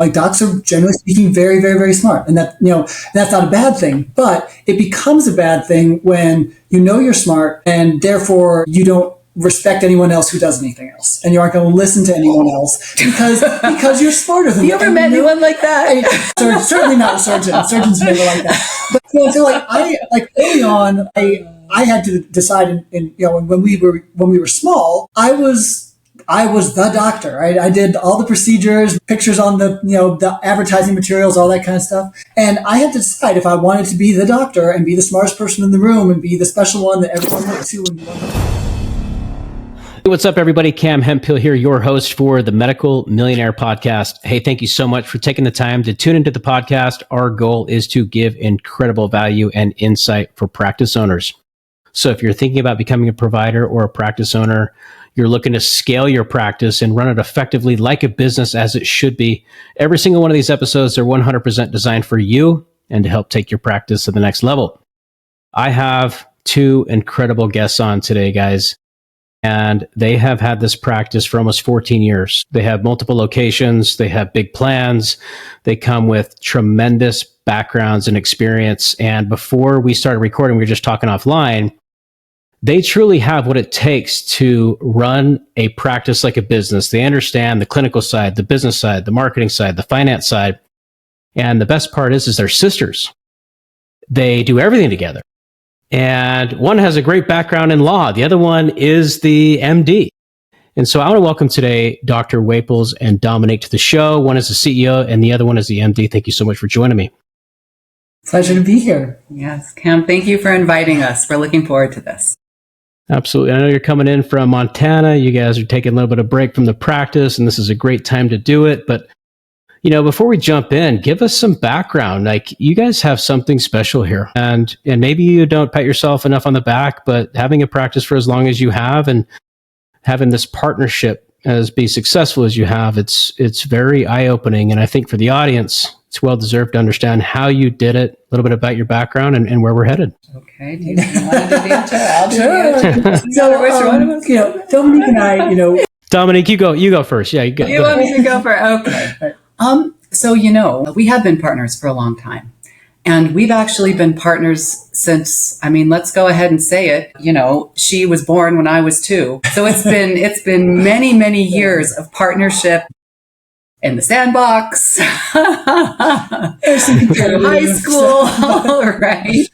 Like docs are generally speaking very, very, very smart. And that, that's not a bad thing, but it becomes a bad thing when you're smart and therefore you don't respect anyone else who does anything else. And you aren't going to listen to anyone else because you're smarter than them. You ever met anyone like that? Certainly not a surgeon. Surgeons never like that. But I feel like early on, I had to decide when we were small, I was the doctor, right? I did all the procedures, pictures on the advertising materials, all that kind of stuff. And I had to decide if I wanted to be the doctor and be the smartest person in the room and be the special one that everyone went to. What's up, everybody? Cam Hemphill here, your host for the Medical Millionaire podcast. Hey, thank you so much for taking the time to tune into the podcast. Our goal is to give incredible value and insight for practice owners. So if you're thinking about becoming a provider or a practice owner, you're looking to scale your practice and run it effectively like a business as it should be, every single one of these episodes are 100% designed for you and to help take your practice to the next level. I have two incredible guests on today, guys. And they have had this practice for almost 14 years. They have multiple locations. They have big plans. They come with tremendous backgrounds and experience. And before we started recording, we were just talking offline. They truly have what it takes to run a practice like a business. They understand the clinical side, the business side, the marketing side, the finance side. And the best part is they're sisters. They do everything together. And one has a great background in law. The other one is the MD. And so I want to welcome today Dr. Waples and Dominique to the show. One is the CEO and the other one is the MD. Thank you so much for joining me. Pleasure to be here. Yes, Cam, thank you for inviting us. We're looking forward to this. Absolutely. I know you're coming in from Montana. You guys are taking a little bit of break from the practice, and this is a great time to do it. But before we jump in, give us some background. Like, you guys have something special here, and maybe you don't pat yourself enough on the back, but having a practice for as long as you have and having this partnership as be successful as you have, it's very eye-opening. And I think for the audience, it's well-deserved to understand how you did it, a little bit about your background and where we're headed. Okay. Do you want to do the intro? I'll do the intro. So, Dominique and I, Dominique, you go first. Yeah, you want me to go first? Okay. So, we have been partners for a long time, and we've actually been partners since, let's go ahead and say it, she was born when I was 2. So it's been many, many years of partnership in the sandbox, through high school, right?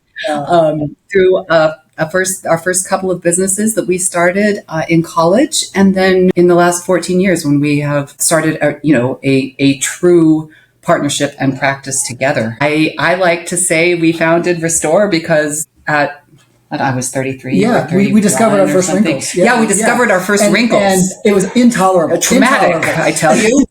Through our first couple of businesses that we started in college, and then in the last 14 years when we have started a true partnership and practice together. I like to say we founded Restor because I was 33. Yeah, we discovered our first wrinkles. Yeah, we discovered our first wrinkles. And it was intolerable. Traumatic, I tell you.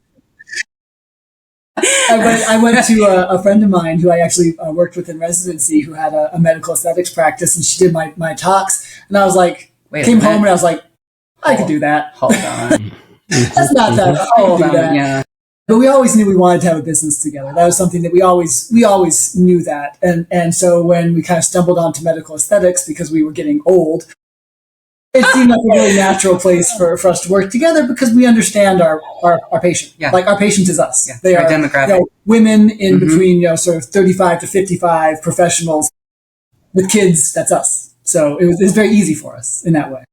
I went to a friend of mine who I actually worked with in residency who had a medical aesthetics practice, and she did my talks. And I was like, came home and I was like, I could do that. Hold on. That's not that. Hold on. Yeah. But we always knew we wanted to have a business together. That was something that we always knew that. And so when we kind of stumbled onto medical aesthetics because we were getting old, it seemed like a really natural place for us to work together because we understand our patient. Yeah. Like, our patient is us. Yeah. They our are demographic. Women in between, sort of 35 to 55 professionals with kids. That's us. So it was very easy for us in that way.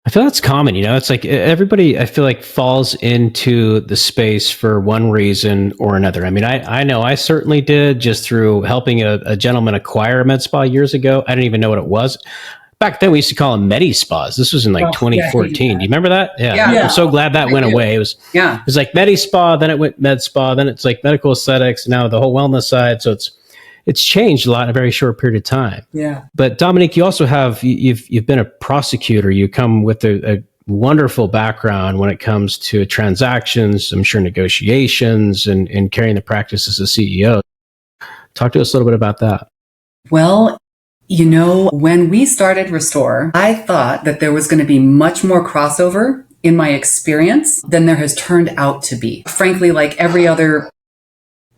I feel that's common, it's like everybody, I feel like, falls into the space for one reason or another. I know I certainly did, just through helping a gentleman acquire a med spa years ago. I didn't even know what it was. Back then, we used to call them Medi Spas. This was in 2014. Do you remember that? Yeah. I'm so glad that went away. It was like Medi Spa, then it went Med Spa, then it's like medical aesthetics, now the whole wellness side. So it's changed a lot in a very short period of time. Yeah. But Dominique, you also you've been a prosecutor. You come with a wonderful background when it comes to transactions, I'm sure negotiations, and carrying the practice as a CEO. Talk to us a little bit about that. Well, when we started Restor, I thought that there was going to be much more crossover in my experience than there has turned out to be. Frankly, like every other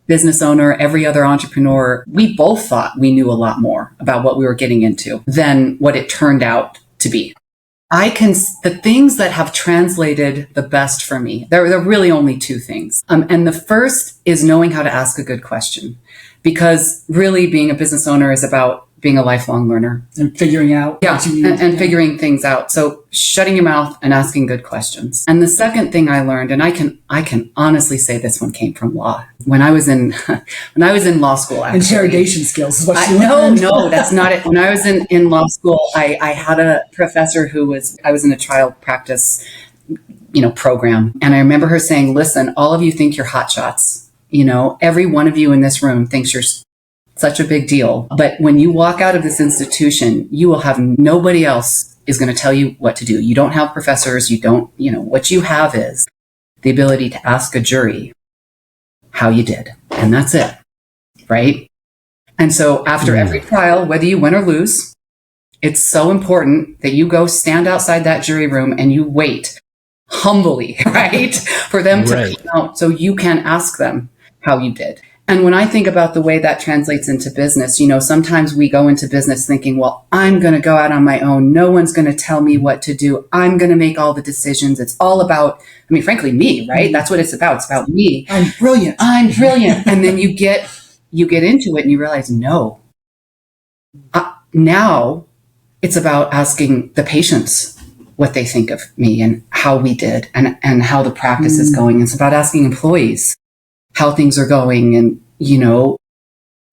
business owner, every other entrepreneur, we both thought we knew a lot more about what we were getting into than what it turned out to be. the things that have translated the best for me, there are really only two things. And the first is knowing how to ask a good question, because really being a business owner is about being a lifelong learner and figuring out what you need. And figuring things out. So shutting your mouth and asking good questions. And the second thing I learned, and I can honestly say this one came from law. When I was in law school, actually, interrogation skills is what you learned. No, that's not it. When I was in law school, I had a professor I was in a trial practice, program. And I remember her saying, listen, all of you think you're hot shots. Every one of you in this room thinks you're such a big deal. But when you walk out of this institution, you will have nobody else is going to tell you what to do. You don't have professors. You don't, what you have is the ability to ask a jury how you did. And that's it. Right. And so after every trial, whether you win or lose, it's so important that you go stand outside that jury room and you wait humbly, right, for them to come out so you can ask them how you did. And when I think about the way that translates into business, sometimes we go into business thinking, well, I'm going to go out on my own. No one's going to tell me what to do. I'm going to make all the decisions. It's all about, frankly, me, right? That's what it's about. It's about me. I'm brilliant. And then you get into it and you realize, no, now it's about asking the patients what they think of me and how we did and how the practice is going. It's about asking employees how things are going and,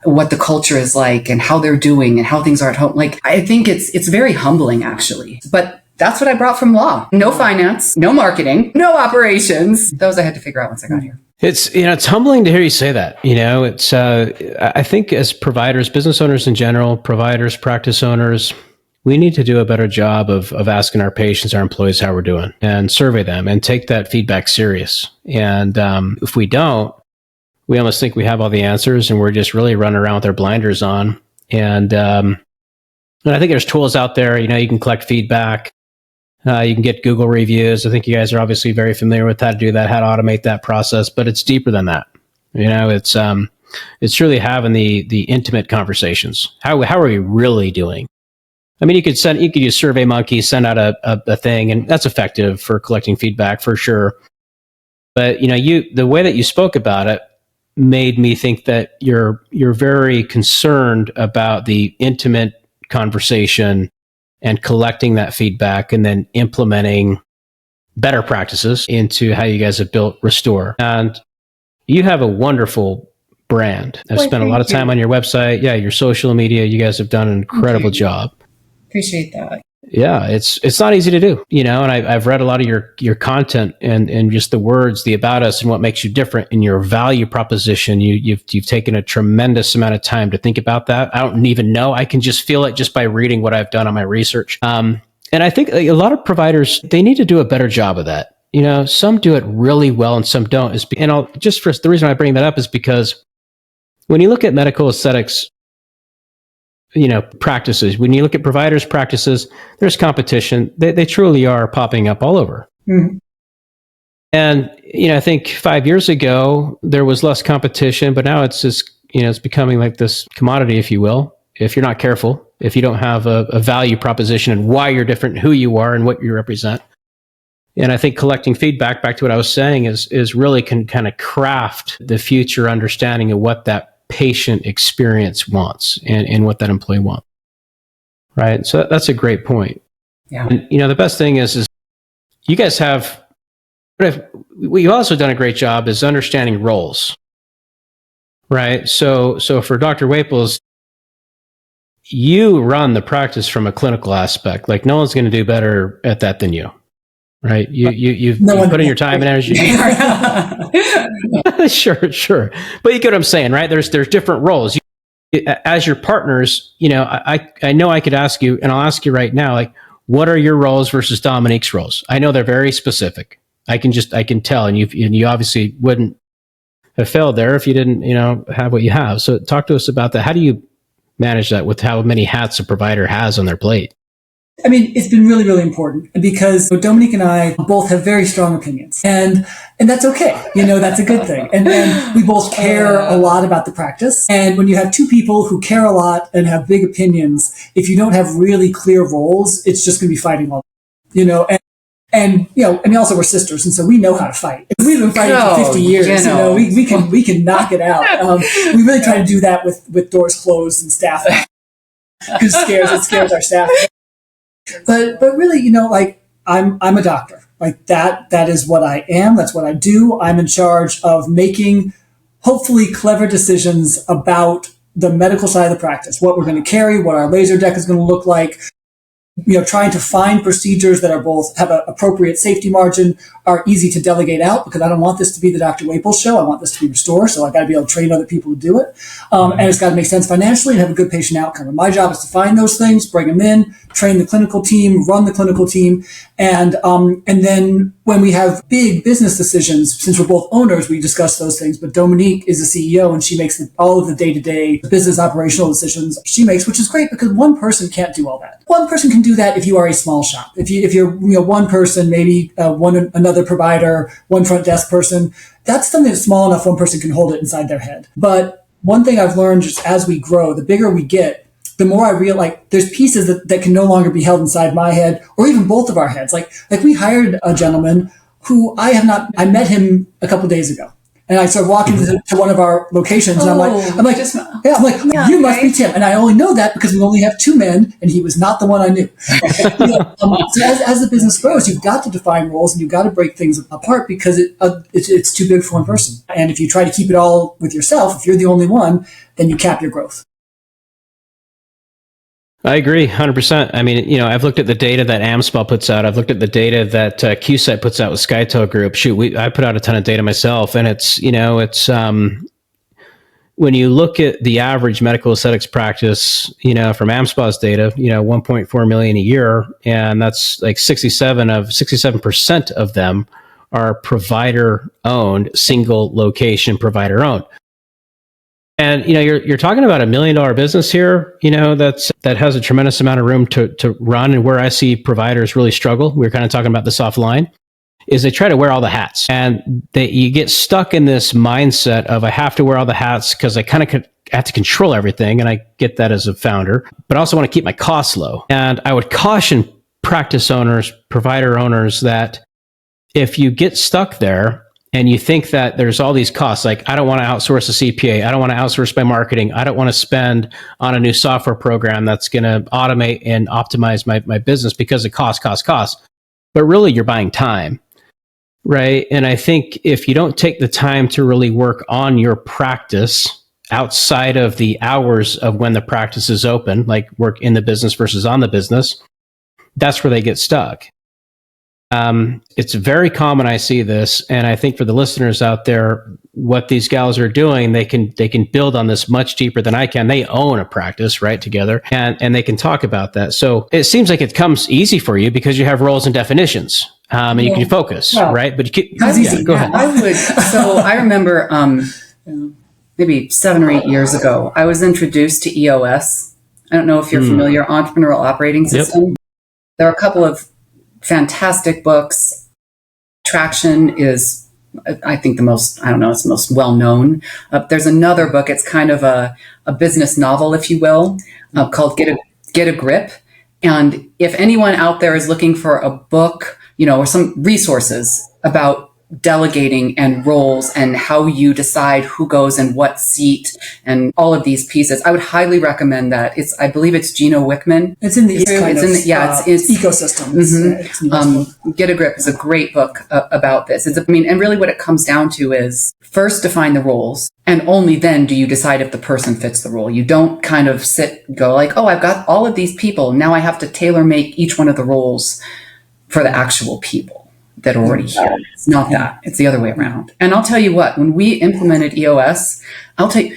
what the culture is like and how they're doing and how things are at home. Like, I think it's very humbling, actually. But that's what I brought from law. No finance, no marketing, no operations. Those I had to figure out once I got here. It's humbling to hear you say that. It's, I think as providers, business owners in general, providers, practice owners, we need to do a better job of asking our patients, our employees, how we're doing and survey them and take that feedback serious. And if we don't, we almost think we have all the answers and we're just really running around with our blinders on. And I think there's tools out there, you can collect feedback. You can get Google reviews. I think you guys are obviously very familiar with how to do that, how to automate that process, but it's deeper than that. It's really having the intimate conversations. How are we really doing? You could use SurveyMonkey, send out a thing, and that's effective for collecting feedback for sure. But the way that you spoke about it made me think that you're very concerned about the intimate conversation and collecting that feedback and then implementing better practices into how you guys have built Restor. And you have a wonderful brand. I've spent a lot of time on your website. Yeah, your social media. You guys have done an incredible job. Appreciate that. Yeah, it's not easy to do, and I've read a lot of your content and just the words, the about us and what makes you different in your value proposition. You've taken a tremendous amount of time to think about that. I don't even know. I can just feel it just by reading what I've done on my research. And I think a lot of providers, they need to do a better job of that. Some do it really well and some don't. The reason I bring that up is because when you look at medical aesthetics, practices, when you look at providers' practices, there's competition. They truly are popping up all over. Mm-hmm. And, I think 5 years ago, there was less competition, but now it's just, it's becoming like this commodity, if you will, if you're not careful, if you don't have a value proposition and why you're different, who you are and what you represent. And I think collecting feedback, back to what I was saying, is really can kind of craft the future understanding of what that patient experience wants and what that employee wants. Right. So that's a great point. Yeah. And, the best thing is you guys have, what you've also done a great job is understanding roles. Right. So for Dr. Waples, you run the practice from a clinical aspect. Like no one's going to do better at that than you. Right. You've put in your time and energy. Sure. But you get what I'm saying, right? There's different roles. As your partners, I know I could ask you, and I'll ask you right now, like, what are your roles versus Dominique's roles? I know they're very specific. I can tell, and you obviously wouldn't have failed there if you didn't, have what you have. So talk to us about that. How do you manage that with how many hats a provider has on their plate? It's been really, really important because Dominique and I both have very strong opinions and that's okay. That's a good thing. And we both care a lot about the practice. And when you have two people who care a lot and have big opinions, if you don't have really clear roles, it's just going to be fighting all. And also we're sisters, and so we know how to fight. We've been fighting for 50 years. We can knock it out. We really try to do that with doors closed and staff, because it scares our staff. But really, I'm a doctor. Like that is what I am. That's what I do. I'm in charge of making hopefully clever decisions about the medical side of the practice, what we're going to carry, what our laser deck is going to look like. Trying to find procedures that are both have an appropriate safety margin, are easy to delegate out, because I don't want this to be the Dr. Waples show. I want this to be Restor, so I got to be able to train other people to do it. And it's got to make sense financially and have a good patient outcome. And my job is to find those things, bring them in, train the clinical team, run the clinical team. And then when we have big business decisions, since we're both owners, we discuss those things. But Dominique is the CEO, and she makes all of the day-to-day business operational decisions she makes, which is great, because one person can't do all that. One person can do that if you are a small shop. If you're one person, maybe another provider, one front desk person, that's something that's small enough one person can hold it inside their head. But one thing I've learned just as we grow, the bigger we get, the more I realize there's pieces that can no longer be held inside my head, or even both of our heads. Like we hired a gentleman who I met him a couple of days ago. And I started walking to one of our locations, and I'm like, you must be Tim. And I only know that because we only have two men, and he was not the one I knew. So as the business grows, you've got to define roles, and you've got to break things apart, because it's too big for one person. And if you try to keep it all with yourself, if you're the only one, then you cap your growth. I agree 100%. I mean, I've looked at the data that AmSpa puts out. I've looked at the data that QSight puts out with SkyTel Group. I put out a ton of data myself, and it's when you look at the average medical aesthetics practice, from AmSpa's data, 1.4 million a year, and that's like 67% of them are provider owned, single location provider owned. And you're talking about $1 million business here, that has a tremendous amount of room to run. And where I see providers really struggle, we were kind of talking about this offline, is they try to wear all the hats, and you get stuck in this mindset of I have to wear all the hats because I kind of have to control everything, and I get that as a founder, but I also want to keep my costs low. And I would caution practice owners, provider owners, that if you get stuck there, and you think that there's all these costs, like I don't want to outsource a CPA, I don't want to outsource my marketing, I don't want to spend on a new software program that's going to automate and optimize my business because it costs. But really, you're buying time, right? And I think if you don't take the time to really work on your practice outside of the hours of when the practice is open, like work in the business versus on the business, that's where they get stuck. It's very common. I see this, and I think for the listeners out there, what these gals are doing, they can build on this much deeper than I can. They own a practice, right, together, and they can talk about that. So it seems like it comes easy for you because you have roles and definitions, and you can focus, right? But go ahead. I remember maybe 7 or 8 years ago, I was introduced to EOS. I don't know if you're familiar, Entrepreneurial Operating System. Yep. There are a couple of fantastic books. Traction is, I think, it's the most well-known. There's another book, it's kind of a business novel, if you will, called Get a Grip. And if anyone out there is looking for a book, or some resources about delegating and roles and how you decide who goes in what seat and all of these pieces, I would highly recommend that. I believe it's Gino Wickman. It's in the it's ecosystem. Mm-hmm. Get a Grip is a great book about this. And really what it comes down to is first define the roles, and only then do you decide if the person fits the role. You don't kind of go like, oh, I've got all of these people. Now I have to tailor make each one of the roles for the actual people that are already here. It's not that. It's the other way around. And I'll tell you what, when we implemented EOS, that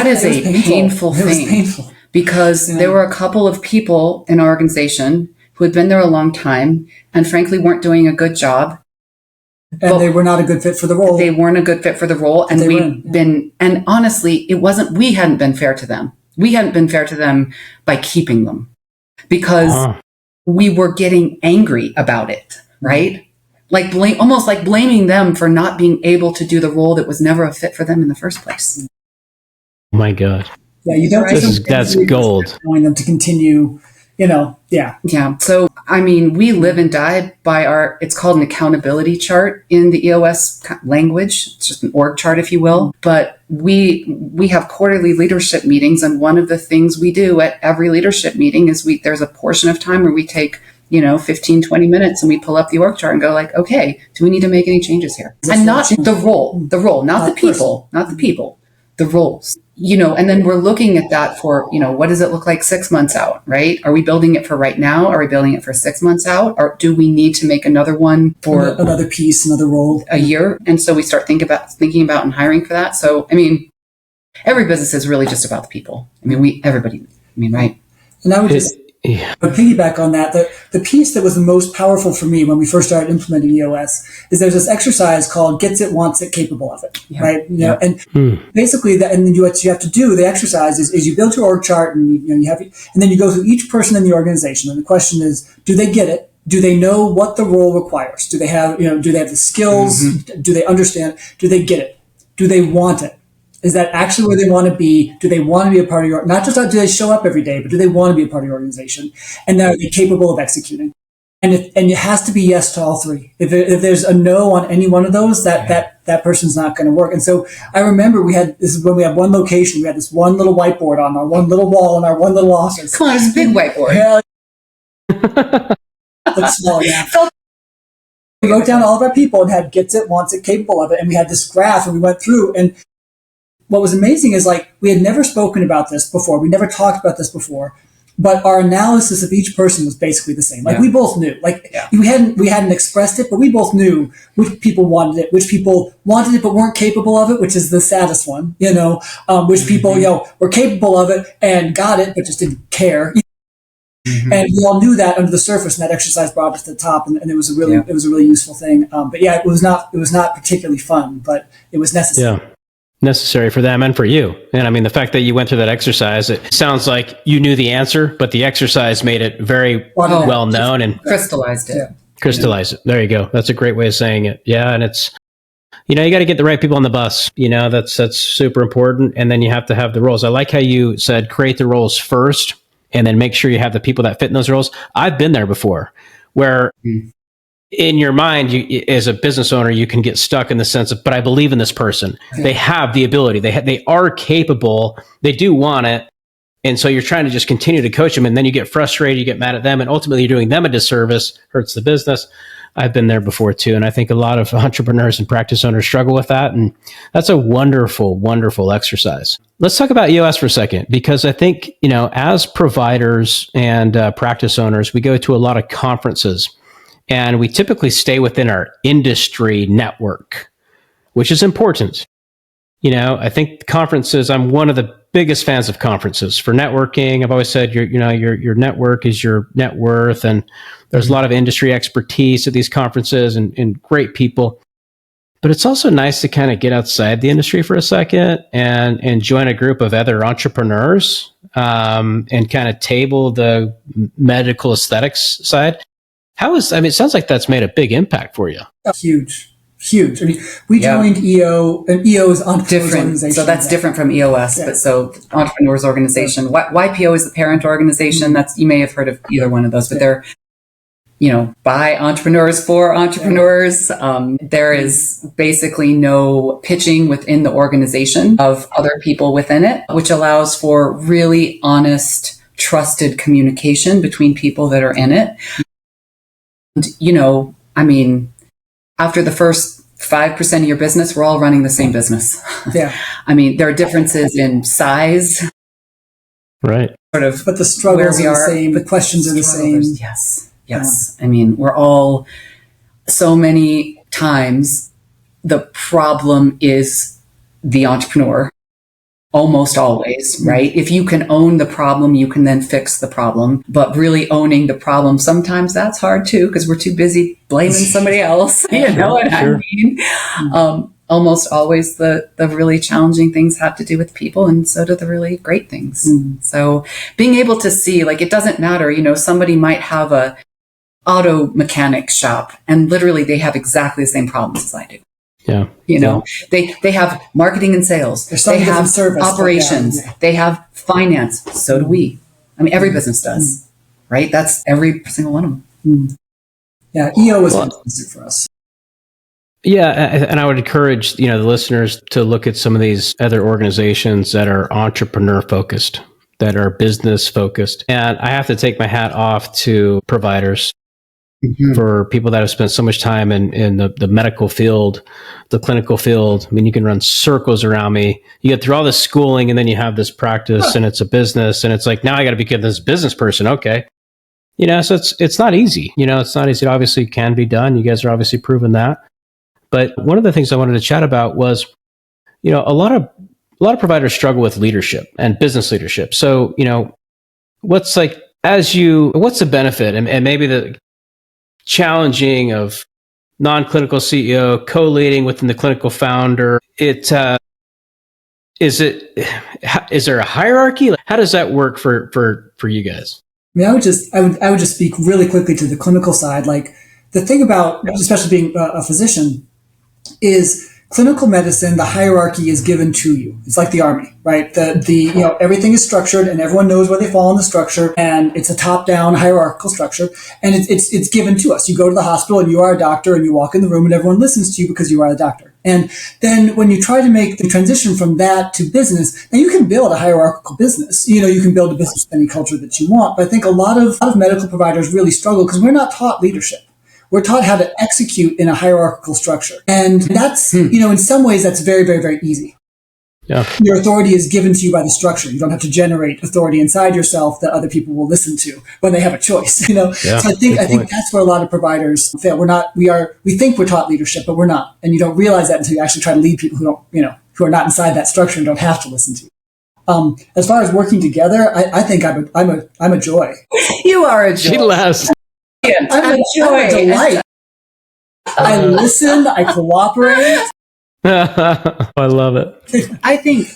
is a painful thing. Because there were a couple of people in our organization who had been there a long time and frankly weren't doing a good job. And they were not a good fit for the role. They weren't a good fit for the role. And and honestly, we hadn't been fair to them. We hadn't been fair to them by keeping them because we were getting angry about it, right? Like almost like blaming them for not being able to do the role that was never a fit for them in the first place. Oh my God. Yeah, you don't. That's gold. Telling them to continue Yeah. Yeah. So, I mean, we live and die by it's called an accountability chart in the EOS language. It's just an org chart, if you will. But we have quarterly leadership meetings. And one of the things we do at every leadership meeting is there's a portion of time where we take 15, 20 minutes and we pull up the org chart and go like, okay, do we need to make any changes here? And not the role, not the people, the roles, and then we're looking at that for, what does it look like 6 months out, right? Are we building it for right now? Are we building it for 6 months out? Or do we need to make another one for another piece, another role, a year? And so we start thinking about and hiring for that. So, I mean, every business is really just about the people. I mean, right? And I would just piggyback on that. The piece that was the most powerful for me when we first started implementing EOS is there's this exercise called gets it, wants it, capable of it, right? And basically what you have to do, the exercise is you build your org chart and and then you go through each person in the organization. And the question is, do they get it? Do they know what the role requires? Do they have the skills? Do they understand? Do they get it? Do they want it? Is that actually where they want to be? Do they want to be a part of your, not just do they show up every day, but do they want to be a part of your organization? And are they capable of executing? And it has to be yes to all three. If there's a no on any one of those, that person's not going to work. And so I remember this is when we had one location, we had this one little whiteboard on our one little wall in our one little office. Come on, it's a big whiteboard. Looks small, yeah. We wrote down all of our people and had gets it, wants it, capable of it. And we had this graph and we went through, and what was amazing is we had never spoken about this before. We never talked about this before, but our analysis of each person was basically the same. We both knew, we hadn't expressed it, but we both knew which people wanted it, which people wanted it, but weren't capable of it, which is the saddest one, which people, were capable of it and got it, but just didn't care. And we all knew that under the surface, and that exercise brought us to the top, and it was a really useful thing. But yeah, it was not particularly fun, but it was necessary. Yeah. Necessary for them and for you. And I mean, the fact that you went through that exercise, it sounds like you knew the answer, but the exercise made it very well known and crystallized it. Crystallized it. There you go. That's a great way of saying it. Yeah. And it's, you got to get the right people on the bus. That's super important. And then you have to have the roles. I like how you said create the roles first and then make sure you have the people that fit in those roles. I've been there before where in your mind, as a business owner, you can get stuck in the sense of, but I believe in this person. They have the ability. They are capable. They do want it. And so you're trying to just continue to coach them. And then you get frustrated, you get mad at them, and ultimately you're doing them a disservice, hurts the business. I've been there before too. And I think a lot of entrepreneurs and practice owners struggle with that. And that's a wonderful, wonderful exercise. Let's talk about EOS for a second, because I think, as providers and practice owners, we go to a lot of conferences. And we typically stay within our industry network, which is important. I think conferences, I'm one of the biggest fans of conferences for networking. I've always said your network is your net worth. And there's a lot of industry expertise at these conferences and great people. But it's also nice to kind of get outside the industry for a second and join a group of other entrepreneurs and kind of table the medical aesthetics side. It sounds like that's made a big impact for you. Huge. I mean, we joined EO, and EO is Entrepreneurs Organization. So that's different from EOS, but so Entrepreneurs Organization. YPO is the parent organization. You may have heard of either one of those, but they're, by entrepreneurs for entrepreneurs. There is basically no pitching within the organization of other people within it, which allows for really honest, trusted communication between people that are in it. After the first 5% of your business, we're all running the same business. Yeah. There are differences in size. Right. But the struggles are the same. The questions are the same. Yes. We're all, so many times, the problem is the entrepreneur. Almost always, right? If you can own the problem, you can then fix the problem. But really owning the problem, sometimes that's hard too, because we're too busy blaming somebody else. You know what I mean? Almost always the really challenging things have to do with people, and so do the really great things. So being able to see, it doesn't matter, somebody might have a auto mechanic shop and literally they have exactly the same problems as I do. Yeah. They have marketing and sales. They have operations. They have finance. So do we. Every business does. right? That's every single one of them. Yeah, EO was fantastic for us. Yeah, and I would encourage, the listeners to look at some of these other organizations that are entrepreneur focused, that are business focused. And I have to take my hat off to providers, for people that have spent so much time in the medical field, the clinical field. I mean, you can run circles around me. You get through all this schooling and then you have this practice and it's a business, and it's like, now I got to become this business person. Okay. So it's not easy. It's not easy. It obviously can be done. You guys are obviously proven that. But one of the things I wanted to chat about was, a lot of providers struggle with leadership and business leadership. So, what's the benefit and maybe the challenging of non-clinical CEO co-leading within the clinical founder? Is there a hierarchy? How does that work for you guys? I mean, I would just speak really quickly to the clinical side. Like, the thing about, especially being a physician, is clinical medicine, the hierarchy is given to you. It's like the army, right? Everything is structured and everyone knows where they fall in the structure, and it's a top-down hierarchical structure, and it's given to us. You go to the hospital and you are a doctor, and you walk in the room and everyone listens to you because you are the doctor. And then when you try to make the transition from that to business, now you can build a hierarchical business. You can build a business with any culture that you want. But I think a lot of medical providers really struggle because we're not taught leadership. We're taught how to execute in a hierarchical structure. And that's, in some ways, that's very, very, very easy. Yeah. Your authority is given to you by the structure. You don't have to generate authority inside yourself that other people will listen to when they have a choice. Yeah, so I think that's where a lot of providers fail. We think we're taught leadership, but we're not. And you don't realize that until you actually try to lead people who are not inside that structure and don't have to listen to you. As far as working together, I think I'm a joy. You are a joy. She laughs. I'm a delight. I listen. I cooperate. I love it. I think,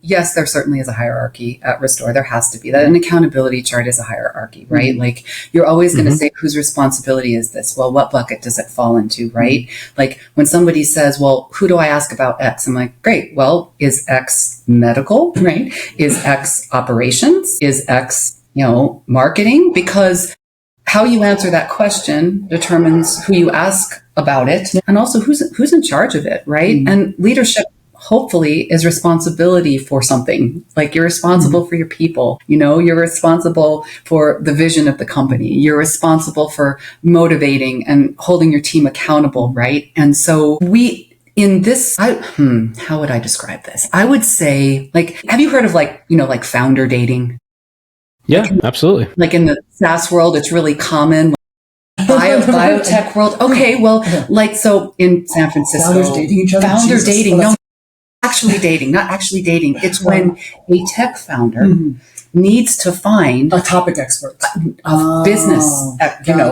yes, there certainly is a hierarchy at Restor. There has to be that. An accountability chart is a hierarchy, right? Like, you're always going to say, whose responsibility is this? Well, what bucket does it fall into, right? Like, when somebody says, well, who do I ask about X? I'm like, great. Well, is X medical, right? Is X operations? Is X, marketing? Because how you answer that question determines who you ask about it, and also who's in charge of it, right? And leadership, hopefully, is responsibility for something. Like, you're responsible for your people. You're responsible for the vision of the company. You're responsible for motivating and holding your team accountable, right? And so how would I describe this? I would say, have you heard of founder dating? Yeah, absolutely. Like, in the SaaS world, it's really common. Biotech world. Okay, well, so in San Francisco, founders dating each other. Founder dating. No, not actually dating. It's when a tech founder needs to find a topic expert, a business,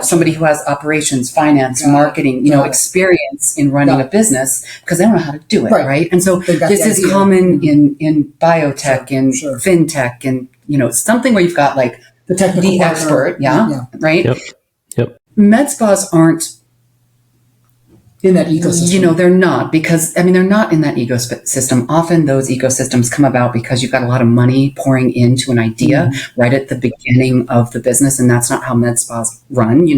somebody who has operations, finance, marketing, experience in running a business, because they don't know how to do it, right? And so this is common in biotech and fintech, and something where you've got the technical the expert, right? Yep. Med spas aren't in that ecosystem. They're not, because they're not in that ecosystem. Often those ecosystems come about because you've got a lot of money pouring into an idea right at the beginning of the business, and that's not how med spas run.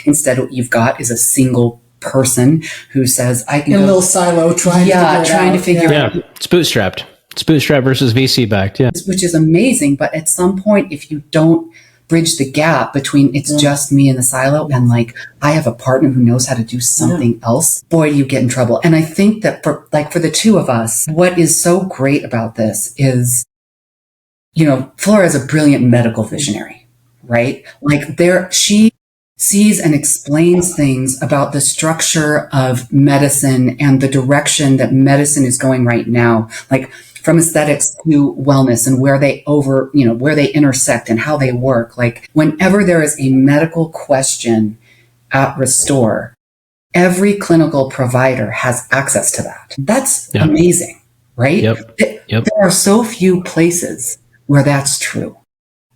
Instead, what you've got is a single person who says, "I can," in a little silo trying to figure it out. Yeah, it's bootstrapped. It's bootstrapped versus VC backed. Yeah, which is amazing. But at some point, if you don't bridge the gap between it's just me in the silo and I have a partner who knows how to do something else, boy, do you get in trouble. And I think that for the two of us, what is so great about this is, Flora is a brilliant medical visionary, right? She sees and explains things about the structure of medicine and the direction that medicine is going right now. From aesthetics to wellness, and where they intersect and how they work. Whenever there is a medical question at Restor, every clinical provider has access to that. That's amazing, right? Yep. There are so few places where that's true.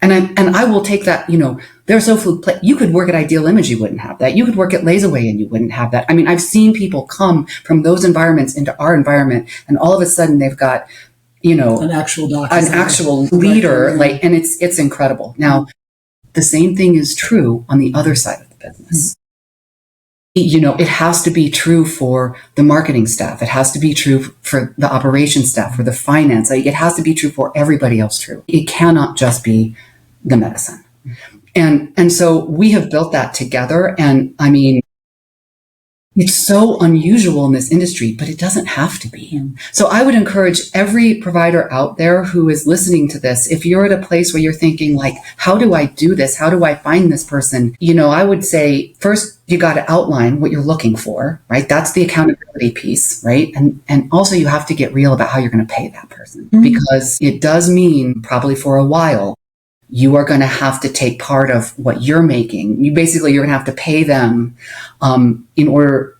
And I will take that, there are so few you could work at Ideal Image, you wouldn't have that. You could work at Laserway and you wouldn't have that. I've seen people come from those environments into our environment, and all of a sudden they've got, an actual doctor, an actual leader, and it's incredible. Now, The same thing is true on the other side of the business. You know, it has to be true for the marketing staff. It has to be true for the operations staff, for the finance. Like, it has to be true for everybody else true. It cannot just be the medicine. And so we have built that together. And I mean, it's so unusual in this industry, but it doesn't have to be. So I would encourage every provider out there who is listening to this, if you're at a place where you're thinking like, how do I do this? How do I find this person? You know, I would say first you got to outline what you're looking for, right? That's the accountability piece, right? And also you have to get real about how you're going to pay that person, because it does mean probably for a while, you are going to have to take part of what you're making. You're going to have to pay them in order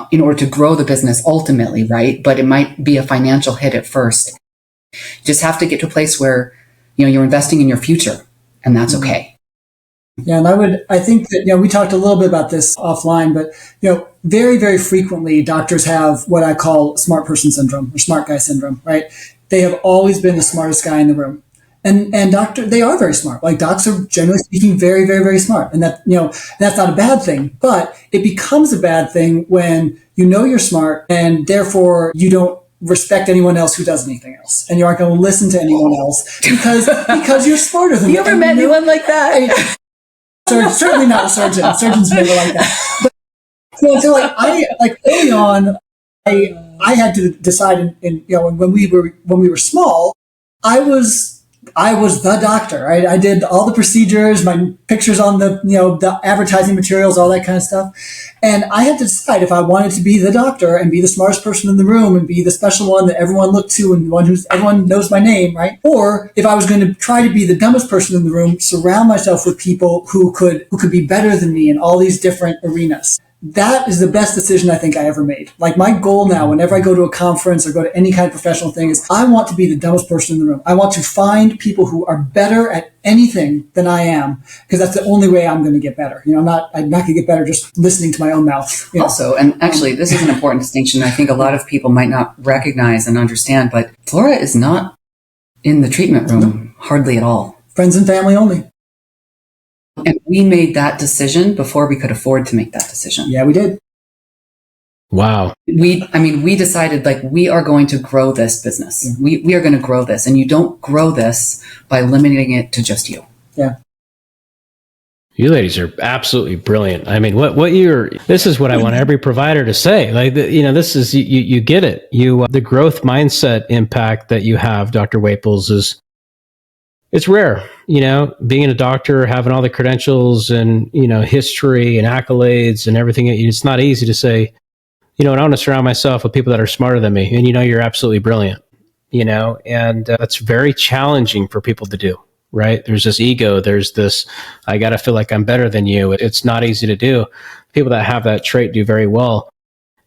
to grow the business ultimately, right? But it might be a financial hit at first. You just have to get to a place where, you know, you're investing in your future, and that's okay. Yeah, and I think that, you know, we talked a little bit about this offline, but, you know, very, very frequently doctors have what I call smart person syndrome or smart guy syndrome, right? They have always been the smartest guy in the room. And they are very smart. Like, docs are generally speaking very, very, very smart. And that, you know, that's not a bad thing, but it becomes a bad thing when you know you're smart and therefore you don't respect anyone else who does anything else. And you aren't going to listen to anyone else because you're smarter than them. You ever met anyone like that? Certainly not a surgeon. Surgeons never like that. But, you know, so like early on, I had to decide in you know, when we were small, I was the doctor, right? I did all the procedures, my pictures on the, you know, the advertising materials, all that kind of stuff. And I had to decide if I wanted to be the doctor and be the smartest person in the room and be the special one that everyone looked to and the one everyone knows my name, right? Or if I was going to try to be the dumbest person in the room, surround myself with people who could be better than me in all these different arenas. That is the best decision I think I ever made. Like, my goal now, whenever I go to a conference or go to any kind of professional thing, is I want to be the dumbest person in the room. I want to find people who are better at anything than I am, because that's the only way I'm going to get better. You know, I'm not going to get better just listening to my own mouth. You know? Also, and actually, this is an important distinction I think a lot of people might not recognize and understand, but Flora is not in the treatment room hardly at all. Friends and family only. And we made that decision before we could afford to make that decision. Yeah, we did. Wow. We decided, like, we are going to grow this business. Mm-hmm. We are going to grow this. And you don't grow this by limiting it to just you. Yeah. You ladies are absolutely brilliant. I mean, this is what I want every provider to say. Like, you know, this is, you get it. The growth mindset impact that you have, Dr. Waples, it's rare, you know, being a doctor, having all the credentials and, you know, history and accolades and everything. It's not easy to say, you know, and I want to surround myself with people that are smarter than me. And, you know, you're absolutely brilliant, you know, and that's very challenging for people to do, right? There's this ego. There's this, I got to feel like I'm better than you. It's not easy to do. People that have that trait do very well.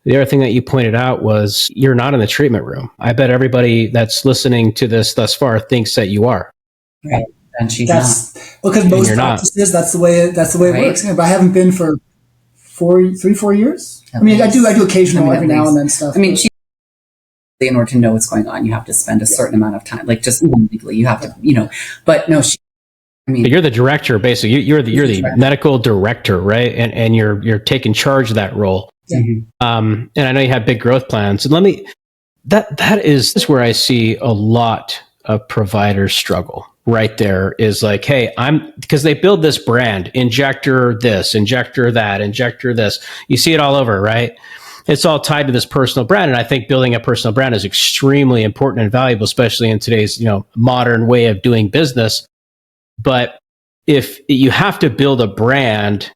The other thing that you pointed out was you're not in the treatment room. I bet everybody that's listening to this thus far thinks that you are. Right. And she's not. Because most practices, that's the way it works. But I haven't been for 4 years. I mean, I do occasional every now and then stuff. I mean, in order to know what's going on, you have to spend a certain amount of time, like just legally, you have to, you know, but no, but you're the director, basically. You're the medical director, right? And you're taking charge of that role. Yeah. And I know you have big growth plans. And that is where I see a lot of providers struggle. Right there is like, hey, because they build this brand, injector this, injector that, injector this. You see it all over, right? It's all tied to this personal brand. And I think building a personal brand is extremely important and valuable, especially in today's, you know, modern way of doing business. But if you have to build a brand,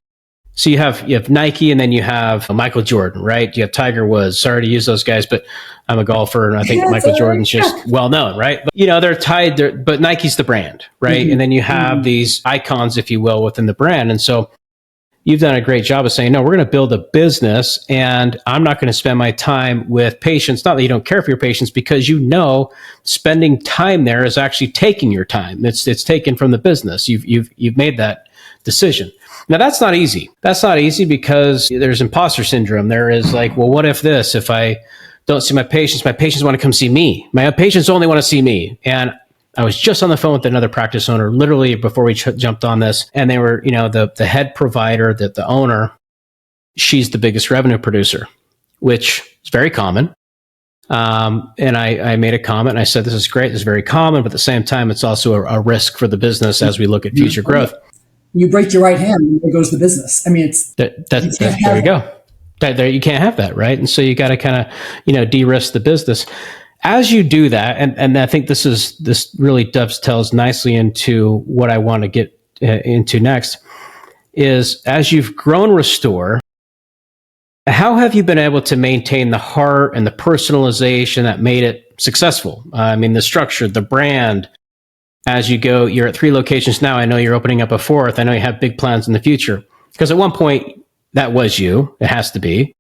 so you have Nike and then you have Michael Jordan, right? You have Tiger Woods. Sorry to use those guys, but I'm a golfer and I think Michael Jordan's just well known, right? But, you know, they're tied there, but Nike's the brand, right? Mm-hmm. And then you have these icons, if you will, within the brand. And so you've done a great job of saying, no, we're going to build a business and I'm not going to spend my time with patients. Not that you don't care for your patients, because you know spending time there is actually taking your time. It's taken from the business. You've made that decision. Now, that's not easy. That's not easy because there's imposter syndrome. There is like, well, what if I don't see my patients want to come see me? My patients only want to see me. And I was just on the phone with another practice owner literally before we jumped on this, and they were, the head provider, that the owner, she's the biggest revenue producer, which is very common. And I made a comment and I said, this is great. This is very common, but at the same time, it's also a risk for the business as we look at future growth. You break your right hand and there goes the business. I mean, there you go. There you can't have that, right? And so you got to kind of, de-risk the business. As you do that, and I think this really dovetails nicely into what I want to get into next, is as you've grown Restor, how have you been able to maintain the heart and the personalization that made it successful? I mean, the structure, the brand, as you go, you're at 3 locations now. I know you're opening up a 4th. I know you have big plans in the future. Because at one point, that was you. It has to be,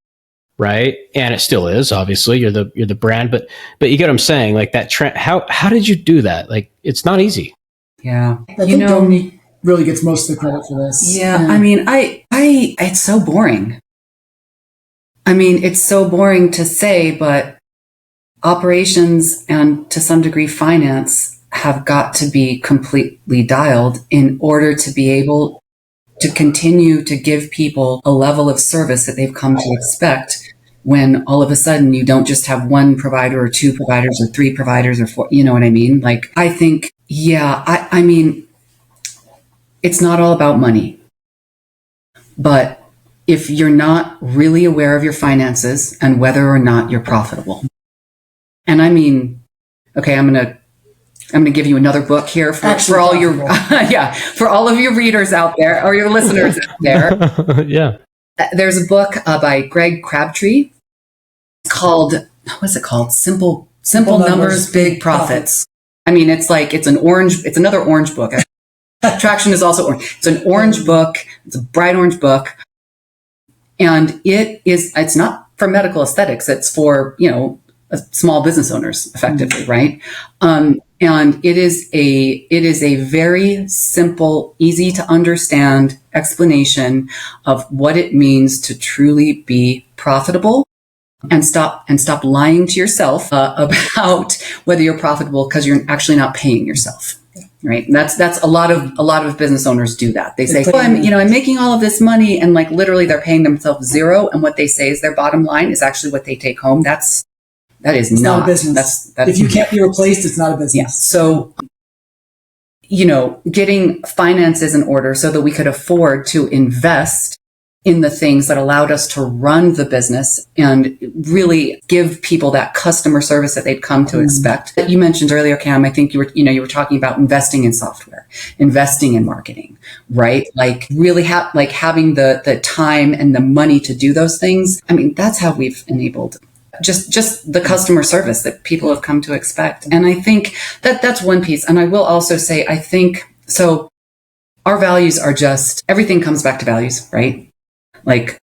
right? And it still is, obviously. You're the brand. But you get what I'm saying? Like that trend, how did you do that? Like, it's not easy. Yeah. I think Dominique really gets most of the credit for this. Yeah. I mean, it's so boring. I mean, it's so boring to say, but operations and to some degree finance have got to be completely dialed in order to be able to continue to give people a level of service that they've come to expect, when all of a sudden you don't just have 1 provider or 2 providers or 3 providers or 4, you know what I mean? Like, I think, I mean, it's not all about money, but if you're not really aware of your finances and whether or not you're profitable. And I mean, okay, I'm going to give you another book here for all your, for all of your readers out there or your listeners out there. Yeah. There's a book by Greg Crabtree called, what's it called? Simple Numbers, Big Profits. I mean, it's another orange book. Traction is also orange. It's an orange book. It's a bright orange book. And it's not for medical aesthetics. It's for, small business owners effectively. Right. And it is a very simple, easy to understand explanation of what it means to truly be profitable, and stop lying to yourself about whether you're profitable, because you're actually not paying yourself. Right. And that's a lot of business owners do that. They say, I'm making all of this money, and like literally they're paying themselves zero. And what they say is their bottom line is actually what they take home. That is not a business. If you can't be replaced, it's not a business. Yeah. So, getting finances in order so that we could afford to invest in the things that allowed us to run the business and really give people that customer service that they'd come to expect. You mentioned earlier, Cam, I think you were talking about investing in software, investing in marketing, right? Like really having the time and the money to do those things. I mean, that's how we've enabled just the customer service that people have come to expect. And I think that's one piece. And I will also say, I think, so our values are everything comes back to values, right? Like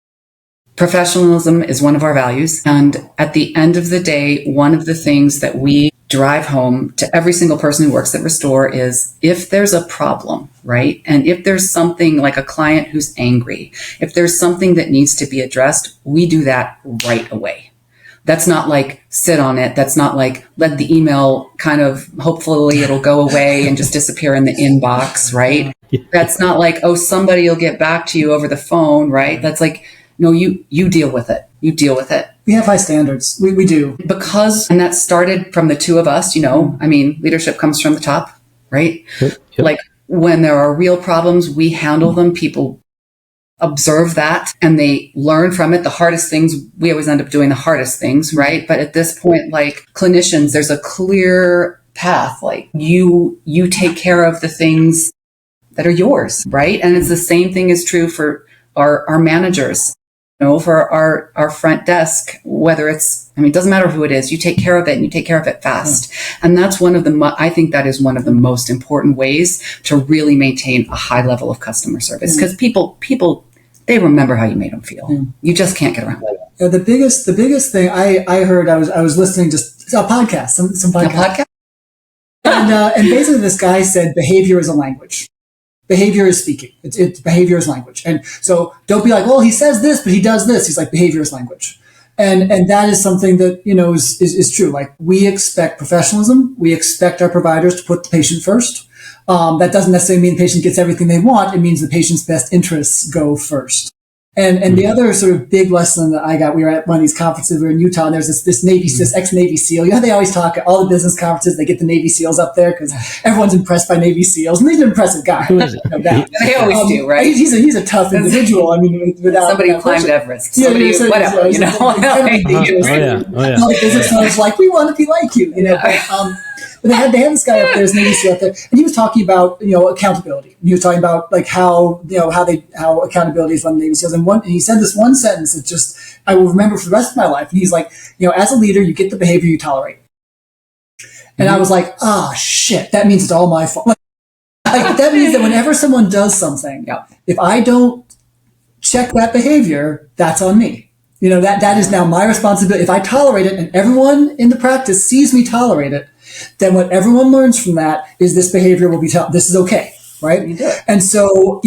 professionalism is one of our values. And at the end of the day, one of the things that we drive home to every single person who works at Restor is, if there's a problem, right? And if there's something like a client who's angry, if there's something that needs to be addressed, we do that right away. That's not like sit on it. That's not like let the email kind of, hopefully it'll go away and just disappear in the inbox, right? That's not like, somebody will get back to you over the phone, right? That's like, no, you deal with it. You deal with it. We have high standards. We do. And that started from the two of us, I mean, leadership comes from the top, right? Yep. Like when there are real problems, we handle them. People observe that and they learn from it. The hardest things, we always end up doing the hardest things, right? But at this point, like clinicians, there's a clear path. Like you take care of the things that are yours, right? And it's the same thing is true for our managers, for our front desk, whether it doesn't matter who it is, you take care of it and you take care of it fast. And that's I think that is one of the most important ways to really maintain a high level of customer service, because people, they remember how you made them feel. You just can't get around it. The biggest thing I heard, I was listening to a podcast, some podcast. A podcast? And basically this guy said behavior is a language. Behavior is speaking. It's behavior is language. And so don't be like, well, he says this, but he does this. He's like, behavior is language. And that is something that, is true. Like, we expect professionalism. We expect our providers to put the patient first. That doesn't necessarily mean the patient gets everything they want. It means the patient's best interests go first. And the other sort of big lesson that I got, we were at one of these conferences, we were in Utah, and there's this ex-Navy SEAL. They always talk at all the business conferences, they get the Navy SEAls up there because everyone's impressed by Navy SEAls. And he's an impressive guy. Who is it? They always do, right? He's a tough individual. I mean, without somebody who climbed Everest, somebody who, whatever, Oh yeah. Business owners like, we want to be like you, But they had this guy up there, his Navy SEAL up there, and he was talking about, accountability. And he was talking about like how accountability is run in Navy SEAls. And he said this one sentence that just, I will remember for the rest of my life. And he's like, as a leader, you get the behavior you tolerate. And I was like, shit, that means it's all my fault. Like, that means that whenever someone does something, if I don't check that behavior, that's on me. That is now my responsibility. If I tolerate it and everyone in the practice sees me tolerate it, then what everyone learns from that is this behavior will be this is okay, right? And so,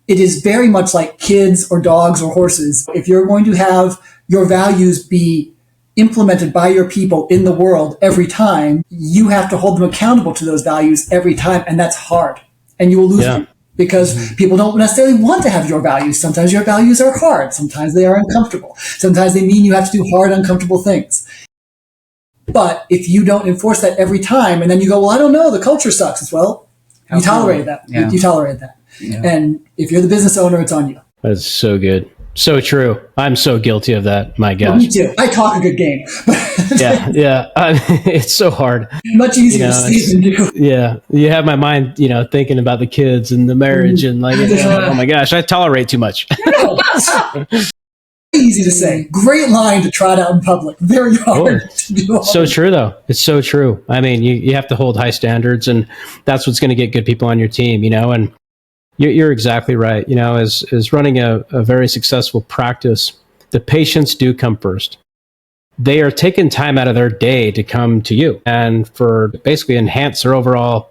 it is very much like kids or dogs or horses. If you're going to have your values be implemented by your people in the world every time, you have to hold them accountable to those values every time. And that's hard. And you will lose them because people don't necessarily want to have your values. Sometimes your values are hard. Sometimes they are uncomfortable. Sometimes they mean you have to do hard, uncomfortable things. But if you don't enforce that every time, and then you go, well, I don't know, the culture sucks. It's, well, you tolerated that. Yeah. You tolerated that. Yeah. And if you're the business owner, it's on you. That's so good. So true. I'm so guilty of that. My gosh. Me too. I talk a good game. Yeah. It's so hard. Much easier to see than do. Yeah. You have my mind, thinking about the kids and the marriage and like, oh my gosh, I tolerate too much. Easy to say. Great line to trot out in public. Very hard to do. So true, though. It's so true. I mean, you have to hold high standards, and that's what's going to get good people on your team, and you're exactly right. As running a very successful practice, the patients do come first. They are taking time out of their day to come to you and for basically enhance their overall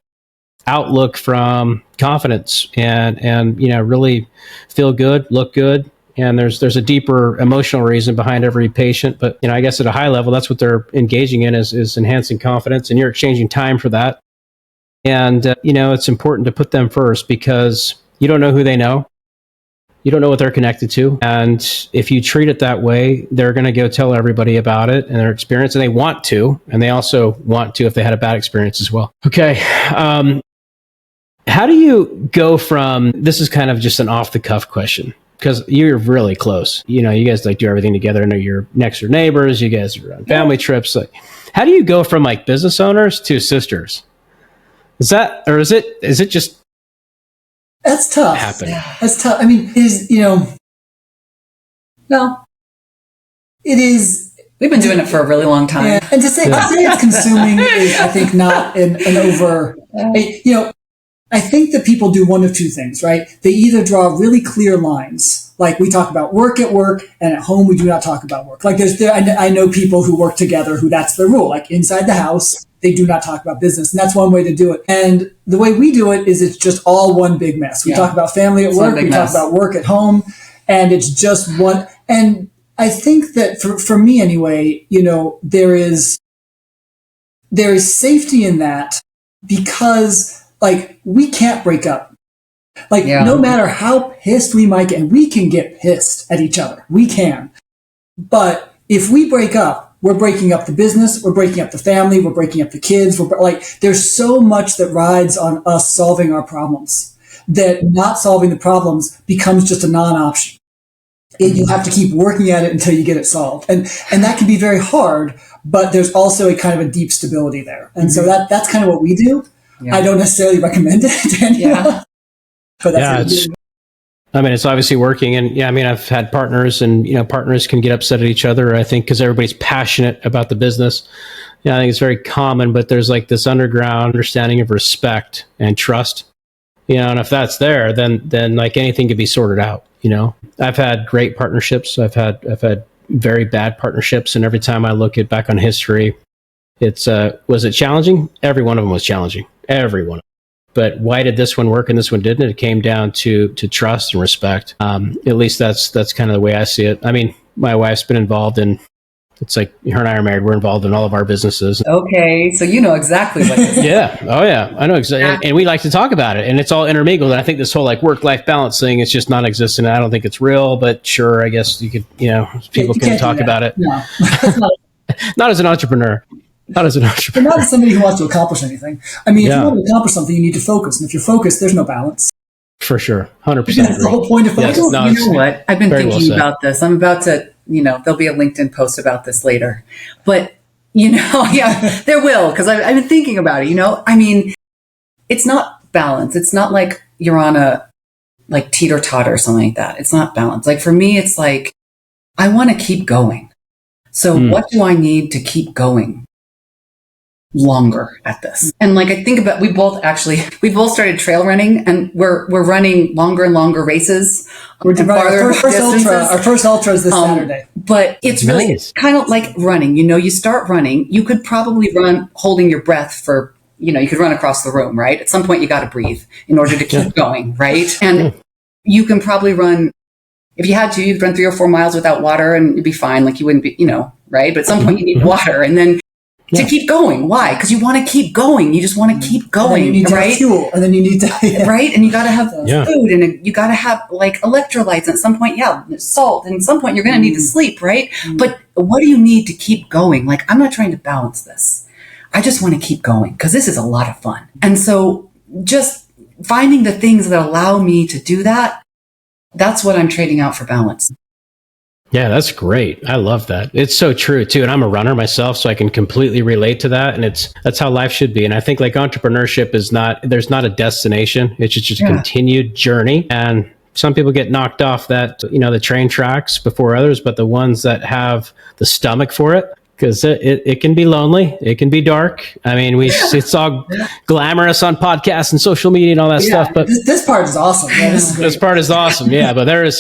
outlook from confidence and really feel good, look good. And there's a deeper emotional reason behind every patient. But, I guess at a high level, that's what they're engaging in is enhancing confidence. And you're exchanging time for that. And, it's important to put them first because you don't know who they know. You don't know what they're connected to. And if you treat it that way, they're going to go tell everybody about it and their experience. And they want to. And they also want to if they had a bad experience as well. Okay. How do you go from, this is kind of just an off the cuff question, because you're really close. You guys do everything together. I know you're next door neighbors. You guys are on family trips. Like, how do you go from business owners to sisters? Is it just? That's tough. Happening? That's tough. I mean, no, it is. We've been doing it for a really long time. Yeah. And to say it's consuming is, I think, not an over, I think that people do one of two things, right? They either draw really clear lines, like we talk about work at work, and at home we do not talk about work. Like I know people who work together who that's their rule. Like inside the house, they do not talk about business, and that's one way to do it. And the way we do it is it's just all one big mess. We talk about family at work, we talk about work at home, and it's just one. And I think that for me anyway, there is safety in that because we can't break up. No matter how pissed we might get, and we can get pissed at each other. We can. But if we break up, we're breaking up the business, we're breaking up the family, we're breaking up the kids. There's so much that rides on us solving our problems that not solving the problems becomes just a non-option. You have to keep working at it until you get it solved. And that can be very hard, but there's also a kind of a deep stability there. And so that's kind of what we do. Yeah. I don't necessarily recommend it to anyone. But that's it's obviously working. And I've had partners and, partners can get upset at each other, I think, because everybody's passionate about the business. I think it's very common, but there's this underground understanding of respect and trust, and if that's there, then anything can be sorted out. I've had great partnerships. I've had very bad partnerships. And every time I look back on history, it's, was it challenging? Every one of them was challenging. Every one. But why did this one work and this one didn't? It came down to trust and respect. At least that's kind of the way I see it. my wife's been involved in, it's like her and I are married. We're involved in all of our businesses. Okay. So you know exactly what it is. Yeah. Oh yeah. I know exactly. And we like to talk about it, and it's all intermingled. And I think this whole like work-life balance thing is just non-existent. I don't think it's real, but sure, I guess you could, people can talk about it. No. Not as an entrepreneur. Not as an entrepreneur. But not as somebody who wants to accomplish anything. I mean, if you want to accomplish something, you need to focus. And if you're focused, there's no balance. For sure. 100%. That's the whole point of focus. You know what? I've been thinking about this. I'm about to, there'll be a LinkedIn post about this later. But, yeah, there will, because I've been thinking about it, I mean, it's not balance. It's not like you're on a like teeter-totter or something like that. It's not balance. Like for me, it's like, I want to keep going. So what do I need to keep going longer at this? And like, I think about, we both started trail running, and we're running longer and longer races. We're our first ultra is this Saturday. But it's really kind of like running, you start running, you could probably run holding your breath for, you could run across the room, right? At some point you got to breathe in order to keep going, right? And you can probably run, if you had to, you'd run 3 or 4 miles without water and you'd be fine. Like you wouldn't be, right? But at some point you need water, and then to keep going. Why? Because you want to keep going. You just want to keep going, and you need to have fuel, and then you need to, right? And you got to have food, and you got to have like electrolytes. At some point, salt. And at some point, you're going to need to sleep, right? But what do you need to keep going? Like, I'm not trying to balance this. I just want to keep going because this is a lot of fun. And so just finding the things that allow me to do that, that's what I'm trading out for balance. Yeah, that's great. I love that. It's so true too. And I'm a runner myself, so I can completely relate to that. And that's how life should be. And I think like entrepreneurship there's not a destination. It's just a continued journey. And some people get knocked off the train tracks before others, but the ones that have the stomach for it, because it can be lonely. It can be dark. I mean, it's all glamorous on podcasts and social media and all that stuff. But this part is awesome. Yeah, this part is awesome. Yeah, but there are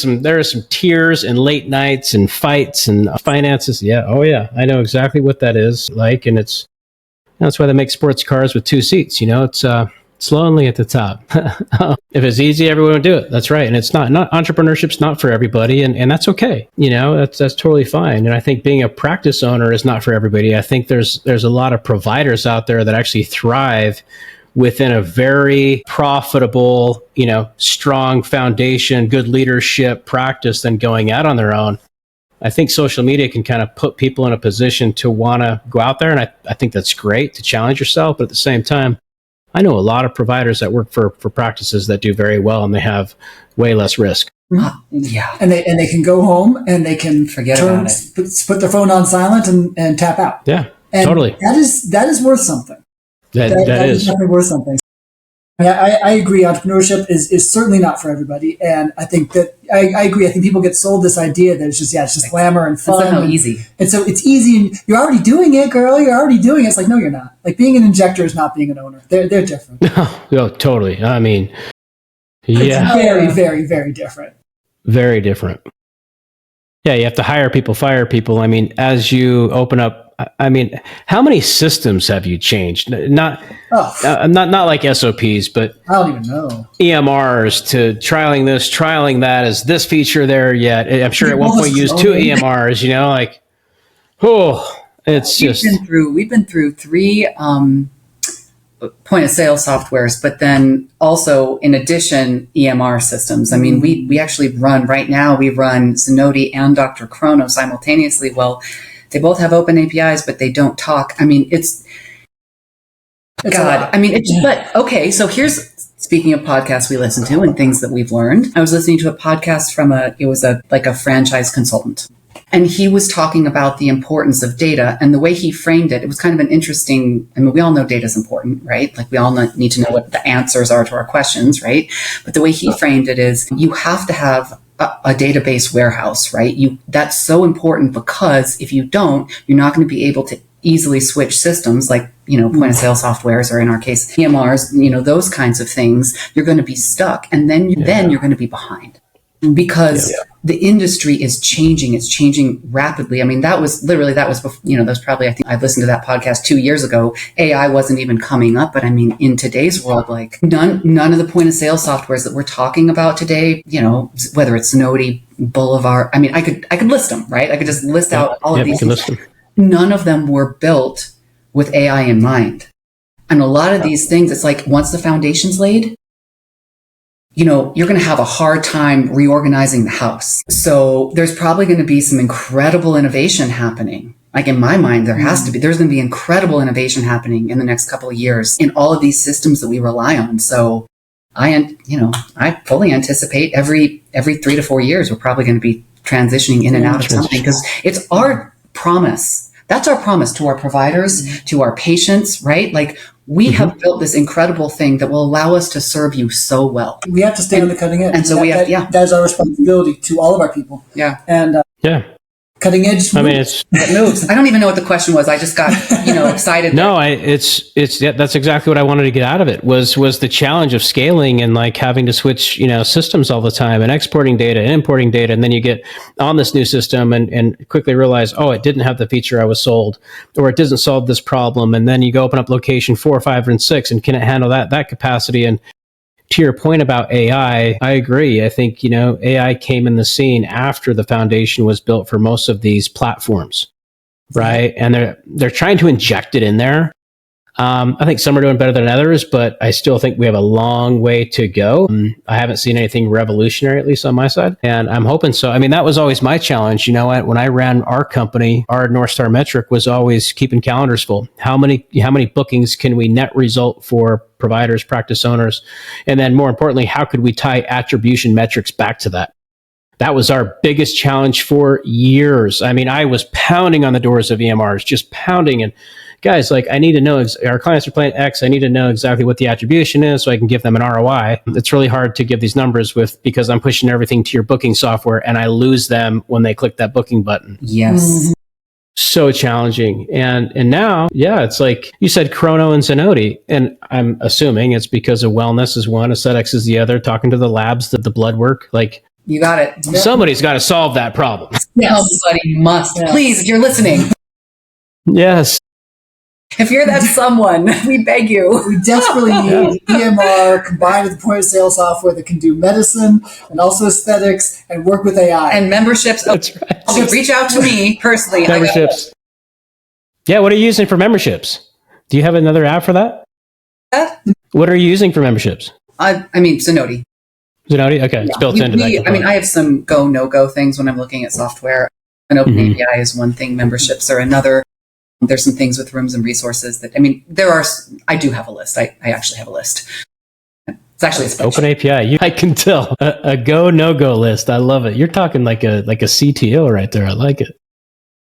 some tears and late nights and fights and finances. Yeah. Oh yeah. I know exactly what that is like. And that's why they make sports cars with 2 seats. It's lonely at the top. If it's easy, everyone would do it. That's right. And it's not entrepreneurship's not for everybody. And that's okay. That's totally fine. And I think being a practice owner is not for everybody. I think there's a lot of providers out there that actually thrive within a very profitable, strong foundation, good leadership practice than going out on their own. I think social media can kind of put people in a position to want to go out there. And I think that's great to challenge yourself. But at the same time, I know a lot of providers that work for practices that do very well, and they have way less risk. Yeah. And they can go home and they can forget about it. Put their phone on silent and tap out. Yeah, and totally. That is worth something. That is definitely worth something. I agree. Entrepreneurship is certainly not for everybody. And I think that I agree. I think people get sold this idea that it's just glamour and fun. It's so easy. And so it's easy. And you're already doing it, girl. You're already doing it. It's like, no, you're not. Like being an injector is not being an owner. They're different. No, totally. I mean, it's very, very, very different. Very different. Yeah, you have to hire people, fire people. I mean, as you open up, how many systems have you changed? Not like SOPs, but I don't even know. EMRs to trialing this, trialing that. Is this feature there yet? I'm sure at one point you used 2 EMRs. We've been through 3 point of sale softwares, but then also in addition EMR systems. I mean, we actually run Zenoti and Dr. Chrono simultaneously. Well, they both have open APIs, but they don't talk. I mean, it's God. I mean, but okay. So speaking of podcasts we listen to and things that we've learned. I was listening to a podcast from a franchise consultant. And he was talking about the importance of data, and the way he framed it, it was kind of an interesting, we all know data is important, right? Like we all need to know what the answers are to our questions, right? But the way he framed it is you have to have a database warehouse, right? That's so important because if you don't, you're not going to be able to easily switch systems like, point of sale softwares, or in our case, EMRs, those kinds of things. You're going to be stuck, and then you're going to be behind because the industry is changing. It's changing rapidly. I mean, that was probably, I think I listened to that podcast 2 years ago. AI wasn't even coming up, but I mean, in today's world, like none of the point of sale softwares that we're talking about today, whether it's Zenoti, Boulevard. I mean, I could list them, right? I could just list out all of these. None of them were built with AI in mind. And a lot of these things, it's like once the foundation's laid, you're going to have a hard time reorganizing the house. So there's probably going to be some incredible innovation happening. Like in my mind, there's going to be incredible innovation happening in the next couple of years in all of these systems that we rely on. So I fully anticipate every 3 to 4 years, we're probably going to be transitioning in and out of something, because it's our promise. That's our promise to our providers, to our patients, right? Like we have built this incredible thing that will allow us to serve you so well. We have to stay on the cutting edge. And so that is our responsibility to all of our people. Yeah. And cutting edge. I mean, it moves. I don't even know what the question was. I just got, excited. No, that's exactly what I wanted to get out of it was the challenge of scaling and like having to switch, systems all the time and exporting data and importing data. And then you get on this new system and quickly realize, oh, it didn't have the feature I was sold, or it doesn't solve this problem. And then you go open up location 4, 5, and 6, and can it handle that capacity? And to your point about AI, I agree. I think, AI came in the scene after the foundation was built for most of these platforms, right? And they're trying to inject it in there. I think some are doing better than others, but I still think we have a long way to go. I haven't seen anything revolutionary, at least on my side, and I'm hoping so. I mean, that was always my challenge. When I ran our company, our North Star metric was always keeping calendars full. How many bookings can we net result for providers, practice owners? And then more importantly, how could we tie attribution metrics back to that? That was our biggest challenge for years. I mean, I was pounding on the doors of EMRs, just pounding. And guys, like, I need to know, our clients are playing X. I need to know exactly what the attribution is so I can give them an ROI. It's really hard to give these numbers because I'm pushing everything to your booking software and I lose them when they click that booking button. Yes. So challenging. And now, it's like you said, Chrono and Zenoti. And I'm assuming it's because of wellness is one, aesthetics is the other, talking to the labs, the blood work. Like, you got it. Somebody's got to solve that problem. Yes. Somebody must. Yes. Please, if you're listening. Yes. If you're that someone, we beg you. We desperately need EMR combined with point of sale software that can do medicine and also aesthetics and work with AI. And memberships. That's right. Okay, reach out to me personally. Memberships. Yeah, what are you using for memberships? Do you have another app for that? What are you using for memberships? I mean, Zenoti. Zenoti? Okay, it's built into that. I mean, I have some go, no-go things when I'm looking at software. An open API is one thing. Memberships are another. There's some things with rooms and resources that, I do have a list. I actually have a list. It's actually a spreadsheet. Open API. I can tell. A go, no-go list. I love it. You're talking like a CTO right there. I like it.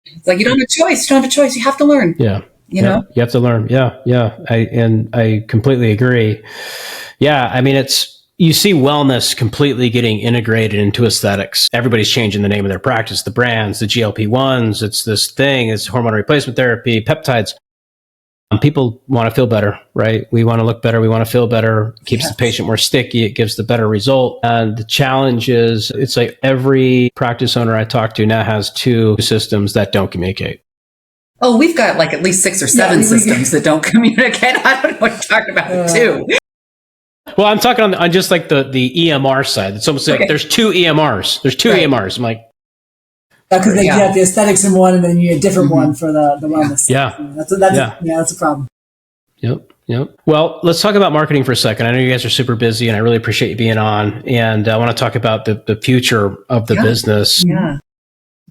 It's like, you don't have a choice. You don't have a choice. You have to learn. Yeah. You know? You have to learn. Yeah. I completely agree. Yeah. I mean, you see wellness completely getting integrated into aesthetics. Everybody's changing the name of their practice, the brands, the GLP-1s. It's this thing, it's hormone replacement therapy, peptides. People want to feel better, right? We want to look better. We want to feel better. It keeps the patient more sticky. It gives the better result. And the challenge is, it's like every practice owner I talk to now has 2 systems that don't communicate. Oh, we've got like at least 6 or 7 systems that don't communicate. I don't know what you're talking about, too. Well, I'm talking on just like the EMR side. It's almost like there's 2 EMRs. There's 2 EMRs. I'm like, because they have the aesthetics in one, and then you need a different one for the wellness. Yeah, that's a problem. Yep. Well, let's talk about marketing for a second. I know you guys are super busy, and I really appreciate you being on. And I want to talk about the future of the business. Yeah.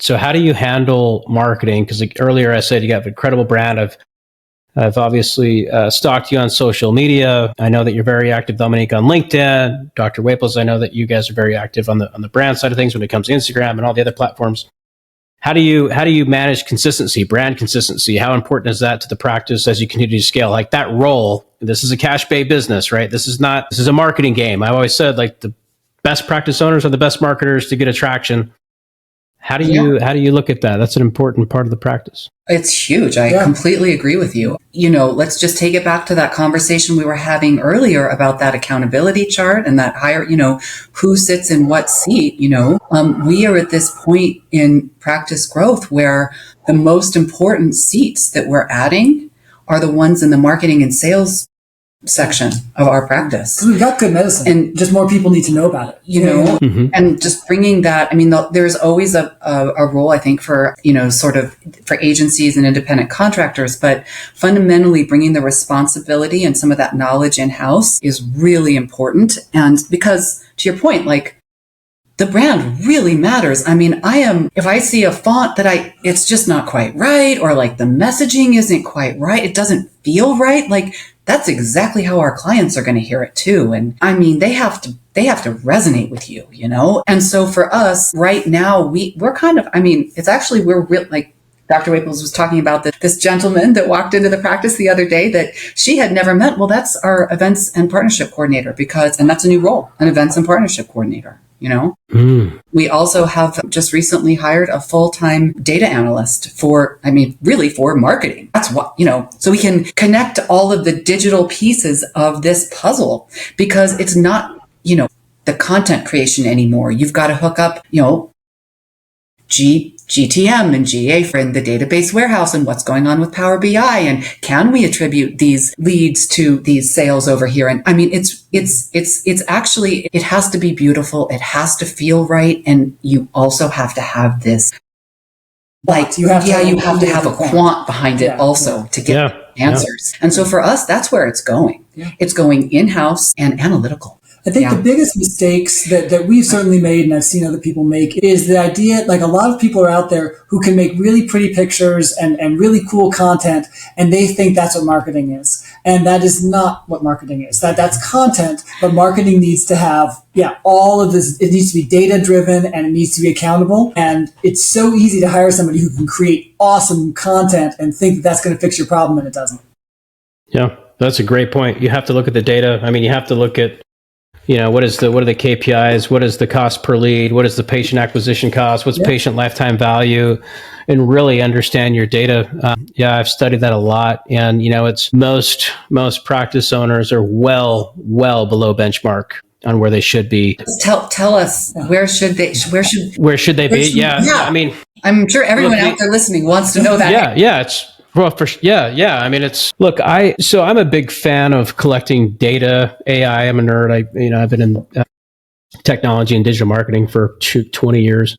So, how do you handle marketing? Because like earlier I said, you got an incredible brand. I've obviously stalked you on social media. I know that you're very active, Dominique, on LinkedIn. Dr. Waples, I know that you guys are very active on the brand side of things when it comes to Instagram and all the other platforms. How do you manage consistency, brand consistency? How important is that to the practice as you continue to scale? Like that role, this is a cash-pay business, right? This is a marketing game. I've always said like the best practice owners are the best marketers to get attraction. How do you look at that? That's an important part of the practice. It's huge. I completely agree with you. Let's just take it back to that conversation we were having earlier about that accountability chart and that higher, who sits in what seat, we are at this point in practice growth where the most important seats that we're adding are the ones in the marketing and sales section of our practice. 'Cause we've got good medicine, and just more people need to know about it. And just bringing that. I mean, there's always a role, I think, for sort of for agencies and independent contractors, but fundamentally bringing the responsibility and some of that knowledge in house is really important. And because, to your point, like, the brand really matters. I mean, if I see a font that it's just not quite right, or like the messaging isn't quite right, it doesn't feel right, like, that's exactly how our clients are going to hear it too. And I mean, they have to resonate with you, And so for us right now, we're kind of, I mean, it's actually, we're real, like Dr. Waples was talking about this gentleman that walked into the practice the other day that she had never met. Well, that's our events and partnership coordinator and that's a new role, an events and partnership coordinator. We also have just recently hired a full-time data analyst for marketing. That's what, so we can connect all of the digital pieces of this puzzle, because it's not, the content creation anymore. You've got to hook up, GTM and GA in the database warehouse, and what's going on with Power BI, and can we attribute these leads to these sales over here? And I mean, it's actually, it has to be beautiful. It has to feel right. And you also have to have this, like, you have to have a quant behind it also to get answers. And so for us, that's where it's going. Yeah. It's going in-house and analytical. I think the biggest mistakes that we've certainly made, and I've seen other people make, is the idea, like, a lot of people are out there who can make really pretty pictures and really cool content, and they think that's what marketing is. And that is not what marketing is. That's content, but marketing needs to have, all of this. It needs to be data driven, and it needs to be accountable. And it's so easy to hire somebody who can create awesome content and think that that's going to fix your problem, and it doesn't. Yeah, that's a great point. You have to look at the data. I mean, you have to look at, what are the KPIs? What is the cost per lead? What is the patient acquisition cost? What's patient lifetime value? And really understand your data. I've studied that a lot. And, it's most practice owners are well below benchmark on where they should be. Tell us, where should they be? Yeah. I mean, I'm sure everyone out there listening wants to know that. Well, I mean, I'm a big fan of collecting data, AI. I'm a nerd. I've been in technology and digital marketing for 20 years.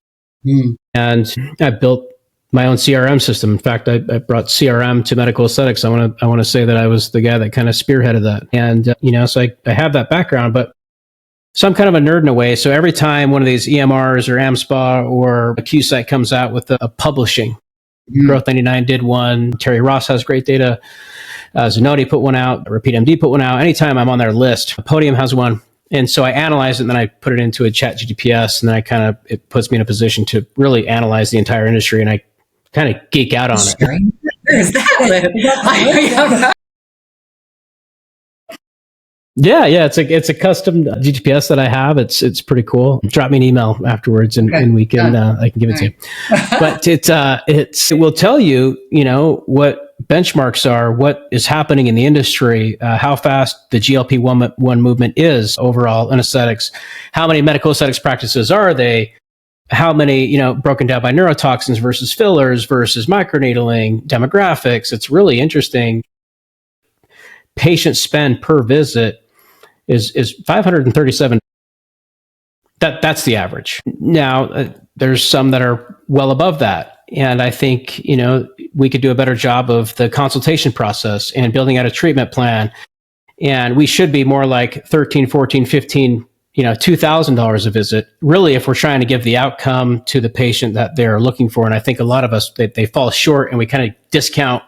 And I built my own CRM system. In fact, I brought CRM to medical aesthetics. I want to say that I was the guy that kind of spearheaded that. And, so I have that background, so I'm kind of a nerd in a way. So every time one of these EMRs or AmSpa or a QSite comes out with a publishing, Growth 99 did one. Terry Ross has great data. Zenoti put one out. RepeatMD put one out. Anytime I'm on their list, Podium has one. And so I analyze it, and then I put it into a chat GPS, and then it puts me in a position to really analyze the entire industry, and I kind of geek out on it. Where is that? Yeah, it's a custom GPS that I have. It's pretty cool. Drop me an email afterwards, and we can I can give it to you. But it will tell you, what benchmarks are, what is happening in the industry, how fast the GLP-1 movement is overall in aesthetics, how many medical aesthetics practices are they, how many, broken down by neurotoxins versus fillers versus microneedling, demographics. It's really interesting. Patient spend per visit is $537. That's the average. Now, there's some that are well above that. And I think, we could do a better job of the consultation process and building out a treatment plan. And we should be more like $13, $14, $15, $2,000 a visit, really, if we're trying to give the outcome to the patient that they're looking for. And I think a lot of us, they fall short, and we kind of discount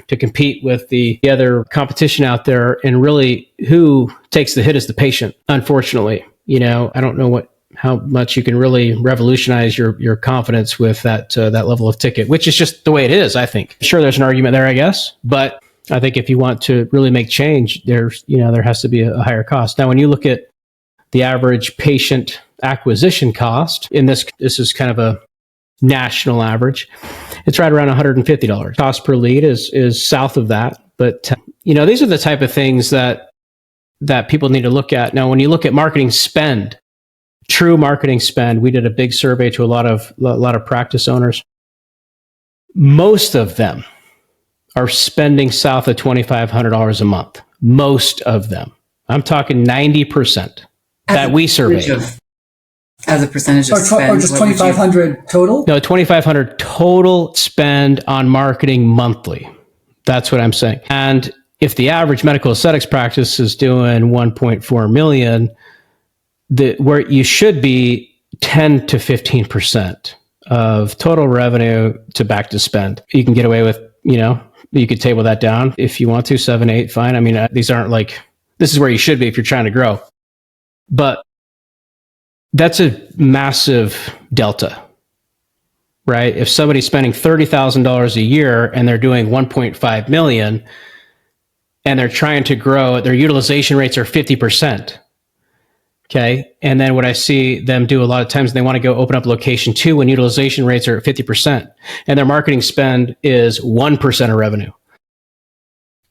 to compete with the other competition out there. And really, who takes the hit is the patient, unfortunately. I don't know how much you can really revolutionize your confidence with that level of ticket, which is just the way it is, I think. Sure, there's an argument there, I guess. But I think if you want to really make change, there has to be a higher cost. Now, when you look at the average patient acquisition cost, this is kind of a national average, it's right around $150. Cost per lead is south of that. But, these are the type of things that people need to look at. Now, when you look at marketing spend, true marketing spend, we did a big survey to a lot of practice owners. Most of them are spending south of $2,500 a month. Most of them. I'm talking 90% that we surveyed. As a percentage of spend. Or just 2,500 total? No, 2,500 total spend on marketing monthly. That's what I'm saying. And if the average medical aesthetics practice is doing 1.4 million, where you should be 10 to 15% of total revenue to back to spend. You can get away with, you could table that down if you want to, 7, 8, fine. I mean, these aren't like, this is where you should be if you're trying to grow. But that's a massive delta, right? If somebody's spending $30,000 a year and they're doing 1.5 million and they're trying to grow, their utilization rates are 50%. Okay. And then what I see them do a lot of times, they want to go open up location 2 when utilization rates are at 50% and their marketing spend is 1% of revenue.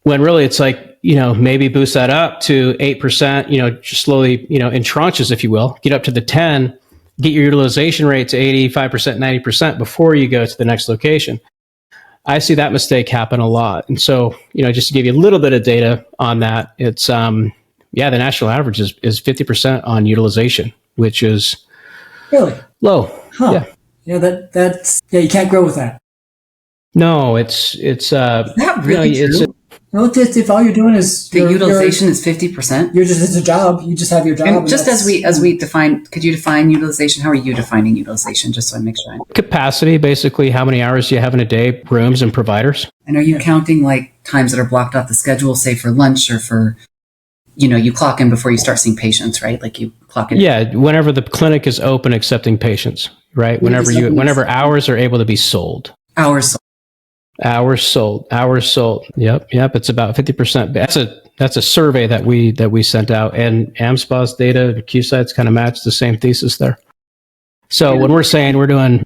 When really it's like, maybe boost that up to 8%, just slowly, in tranches, if you will, get up to the 10, get your utilization rate to 85%, 90% before you go to the next location. I see that mistake happen a lot. And so, just to give you a little bit of data on that, it's, the national average is 50% on utilization, which is really low. Huh. Yeah. That's you can't grow with that. No, it's that really true? If all you're doing is the utilization is 50%. It's a job. You just have your job. And just as we define, could you define utilization? How are you defining utilization? Just so I make sure. Capacity, basically, how many hours do you have in a day, rooms and providers? And are you counting like times that are blocked off the schedule, say for lunch or for, you clock in before you start seeing patients, right? Like you clock in. Yeah, whenever the clinic is open accepting patients, right? Whenever hours are able to be sold. Hours sold. Yep. It's about 50%. That's a survey that we sent out, and AmSpa's data and QSites kind of match the same thesis there. So when we're saying we're doing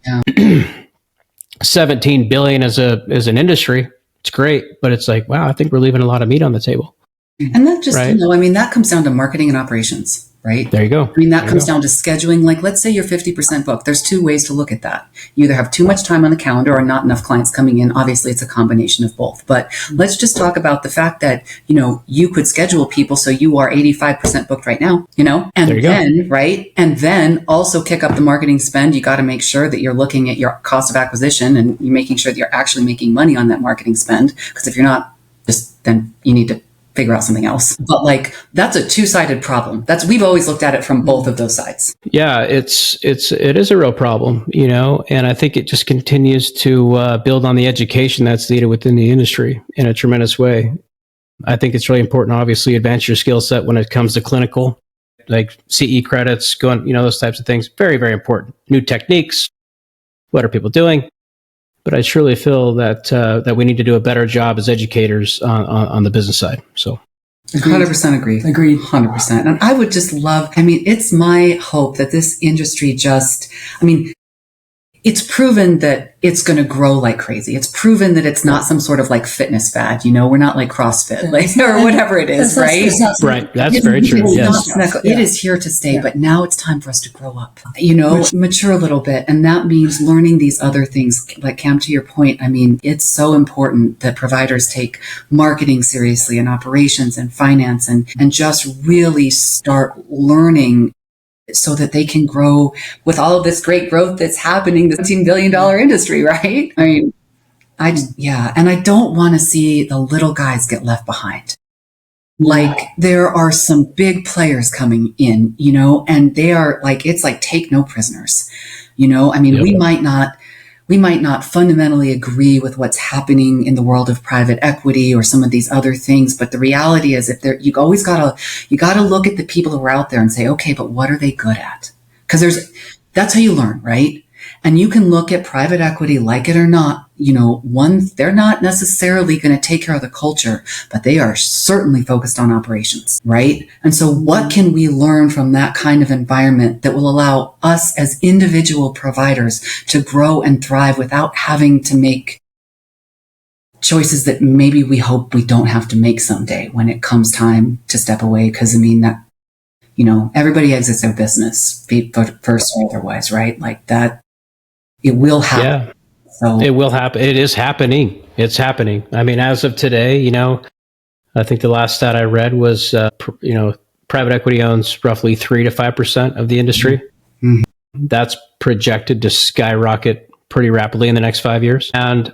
17 billion as an industry, it's great, but it's like, wow, I think we're leaving a lot of meat on the table. And that just, that comes down to marketing and operations, right? There you go. That comes down to scheduling. Like, let's say you're 50% booked. There's 2 ways to look at that. You either have too much time on the calendar or not enough clients coming in. Obviously, it's a combination of both. But let's just talk about the fact that, you could schedule people so you are 85% booked right now, and then, right? And then also kick up the marketing spend. You got to make sure that you're looking at your cost of acquisition and you're making sure that you're actually making money on that marketing spend. Because if you're not, then you need to figure out something else. But that's a 2-sided problem. We've always looked at it from both of those sides. Yeah, it is a real problem, and I think it just continues to build on the education that's needed within the industry in a tremendous way. I think it's really important, obviously, advance your skill set when it comes to clinical, like CE credits, those types of things. Very, very important. New techniques. What are people doing? But I truly feel that we need to do a better job as educators on the business side. So, 100% agree. Agreed. 100%. And I would just love. It's my hope that this industry it's proven that it's going to grow like crazy. It's proven that it's not some sort of fitness fad. We're not like CrossFit, or whatever it is, right? Right. That's very true. Yes. It is here to stay, but now it's time for us to grow up, mature a little bit. And that means learning these other things. Like Cam, to your point, it's so important that providers take marketing seriously and operations and finance and just really start learning so that they can grow with all of this great growth that's happening, the $17 billion industry, right? And I don't want to see the little guys get left behind. There are some big players coming in, and they are it's take no prisoners, we might not fundamentally agree with what's happening in the world of private equity or some of these other things. But the reality is you always gotta look at the people who are out there and say, okay, but what are they good at? Because that's how you learn, right? And you can look at private equity, like it or not, they're not necessarily going to take care of the culture, but they are certainly focused on operations, right? And so what can we learn from that kind of environment that will allow us as individual providers to grow and thrive without having to make choices that maybe we hope we don't have to make someday when it comes time to step away? Because everybody exits their business, first or otherwise, right? That. It will happen. Yeah, it will happen. It is happening. It's happening. As of today, I think the last stat I read was, private equity owns roughly 3 to 5% of the industry. Mm-hmm. That's projected to skyrocket pretty rapidly in the next 5 years. And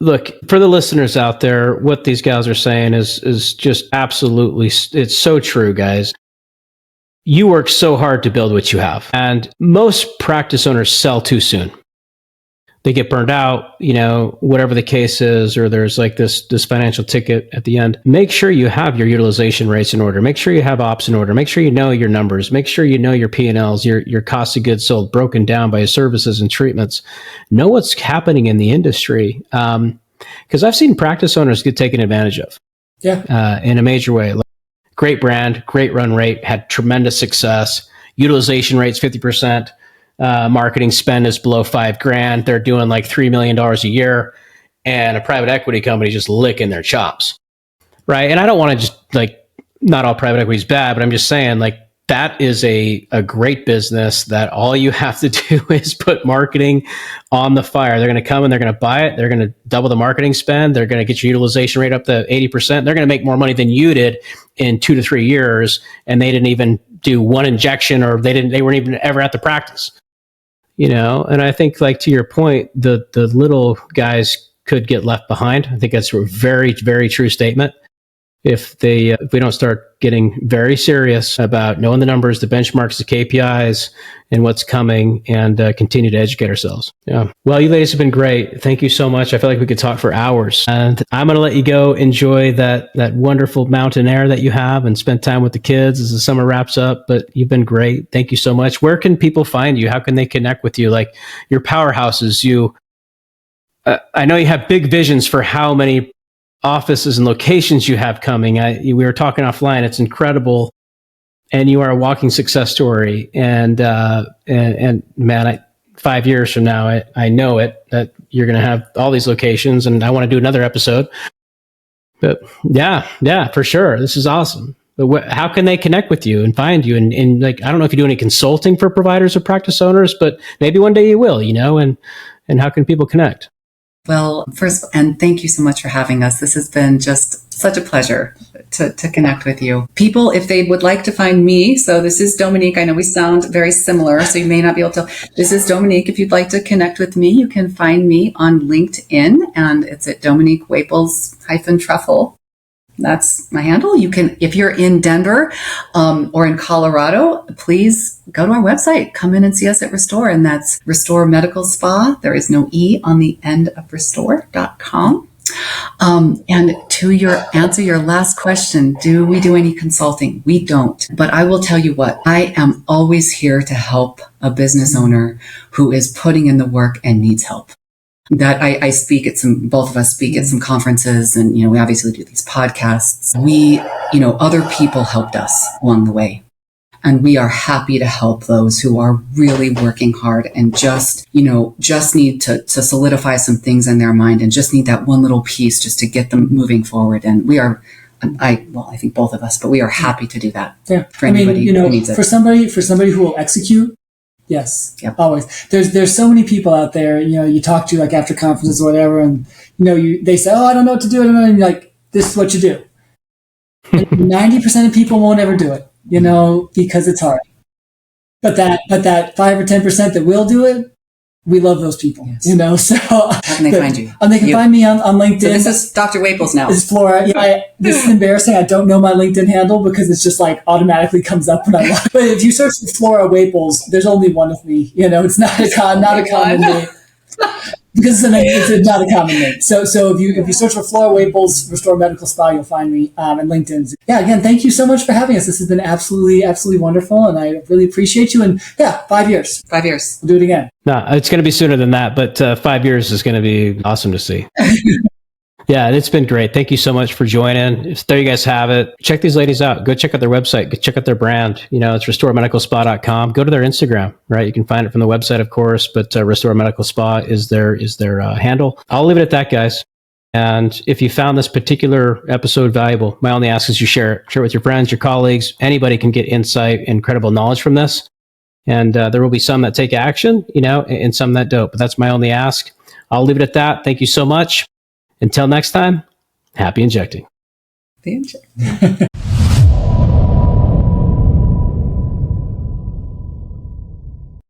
look, for the listeners out there, what these guys are saying is just absolutely, it's so true, guys. You work so hard to build what you have. And most practice owners sell too soon. They get burned out, whatever the case is, or there's like this financial ticket at the end. Make sure you have your utilization rates in order. Make sure you have ops in order. Make sure you know your numbers. Make sure you know your P&Ls, your cost of goods sold broken down by services and treatments. Know what's happening in the industry. Because I've seen practice owners get taken advantage of. Yeah. In a major way. Like, great brand, great run rate, had tremendous success. Utilization rates 50%. Marketing spend is below $5,000. They're doing like $3 million a year, and a private equity company just licking their chops, right? And I don't want to just not all private equity is bad, but I'm just saying that is a great business that all you have to do is put marketing on the fire. They're going to come and they're going to buy it. They're going to double the marketing spend. They're going to get your utilization rate up to 80%. They're going to make more money than you did in 2 to 3 years, and they didn't even do one injection, or they weren't even ever at the practice. And I think, to your point, the little guys could get left behind. I think that's a very, very true statement. If we don't start getting very serious about knowing the numbers, the benchmarks, the KPIs, and what's coming, and continue to educate ourselves. Yeah. Well, you ladies have been great. Thank you so much. I feel like we could talk for hours. And I'm going to let you go enjoy that wonderful mountain air that you have and spend time with the kids as the summer wraps up. But you've been great. Thank you so much. Where can people find you? How can they connect with you? Like your powerhouses, I know you have big visions for how many offices and locations you have coming. We were talking offline. It's incredible. And you are a walking success story. And man, 5 years from now, I know that you're going to have all these locations, and I want to do another episode. But yeah, for sure. This is awesome. But how can they connect with you and find you? And I don't know if you do any consulting for providers or practice owners, but maybe one day you will, and how can people connect? Well, first, and thank you so much for having us. This has been just such a pleasure to connect with you. People, if they would like to find me, so this is Dominique. I know we sound very similar, so you may not be able to. This is Dominique. If you'd like to connect with me, you can find me on LinkedIn, and it's at Dominique Waples -Truffle. That's my handle. You can, if you're in Denver or in Colorado, please go to our website. Come in and see us at Restor, and that's Restor Medical Spa. There is no E on the end of Restor.com. And to answer your last question, do we do any consulting? We don't. But I will tell you what, I am always here to help a business owner who is putting in the work and needs help. That I speak at both of us speak at some conferences, and, we obviously do these podcasts. Other people helped us along the way, and we are happy to help those who are really working hard and just need to solidify some things in their mind and just need that one little piece just to get them moving forward. And I think both of us, but we are happy to do that. Yeah. For anybody who needs it. For somebody who will execute. Yes, yep. Always. There's so many people out there, you talk to after conferences or whatever, and they say, "Oh, I don't know what to do," and you're like, "This is what you do." 90% of people won't ever do it, because it's hard. But that 5 or 10% that will do it, we love those people, yes. So how can they find you? They can find me on LinkedIn. So this is Dr. Waples now. This is Flora. This is embarrassing. I don't know my LinkedIn handle because it's just automatically comes up when I look. But if you search for Flora Waples, there's only one of me. It's not a common name. Because it's not a common name. So if you search for Flora Waples, Restor Medical Spa, you'll find me, and LinkedIn. Yeah, again, thank you so much for having us. This has been absolutely, absolutely wonderful, and I really appreciate you. And 5 years. 5 years. We'll do it again. No, it's going to be sooner than that, but 5 years is going to be awesome to see. Yeah, it's been great. Thank you so much for joining. There you guys have it. Check these ladies out. Go check out their website. Go check out their brand. It's restormedicalspa.com. Go to their Instagram, right? You can find it from the website, of course, but Restor Medical Spa is their handle. I'll leave it at that, guys. And if you found this particular episode valuable, my only ask is you share it. Share it with your friends, your colleagues. Anybody can get insight and credible knowledge from this. And there will be some that take action, and some that don't. But that's my only ask. I'll leave it at that. Thank you so much. Until next time, happy injecting. The inject.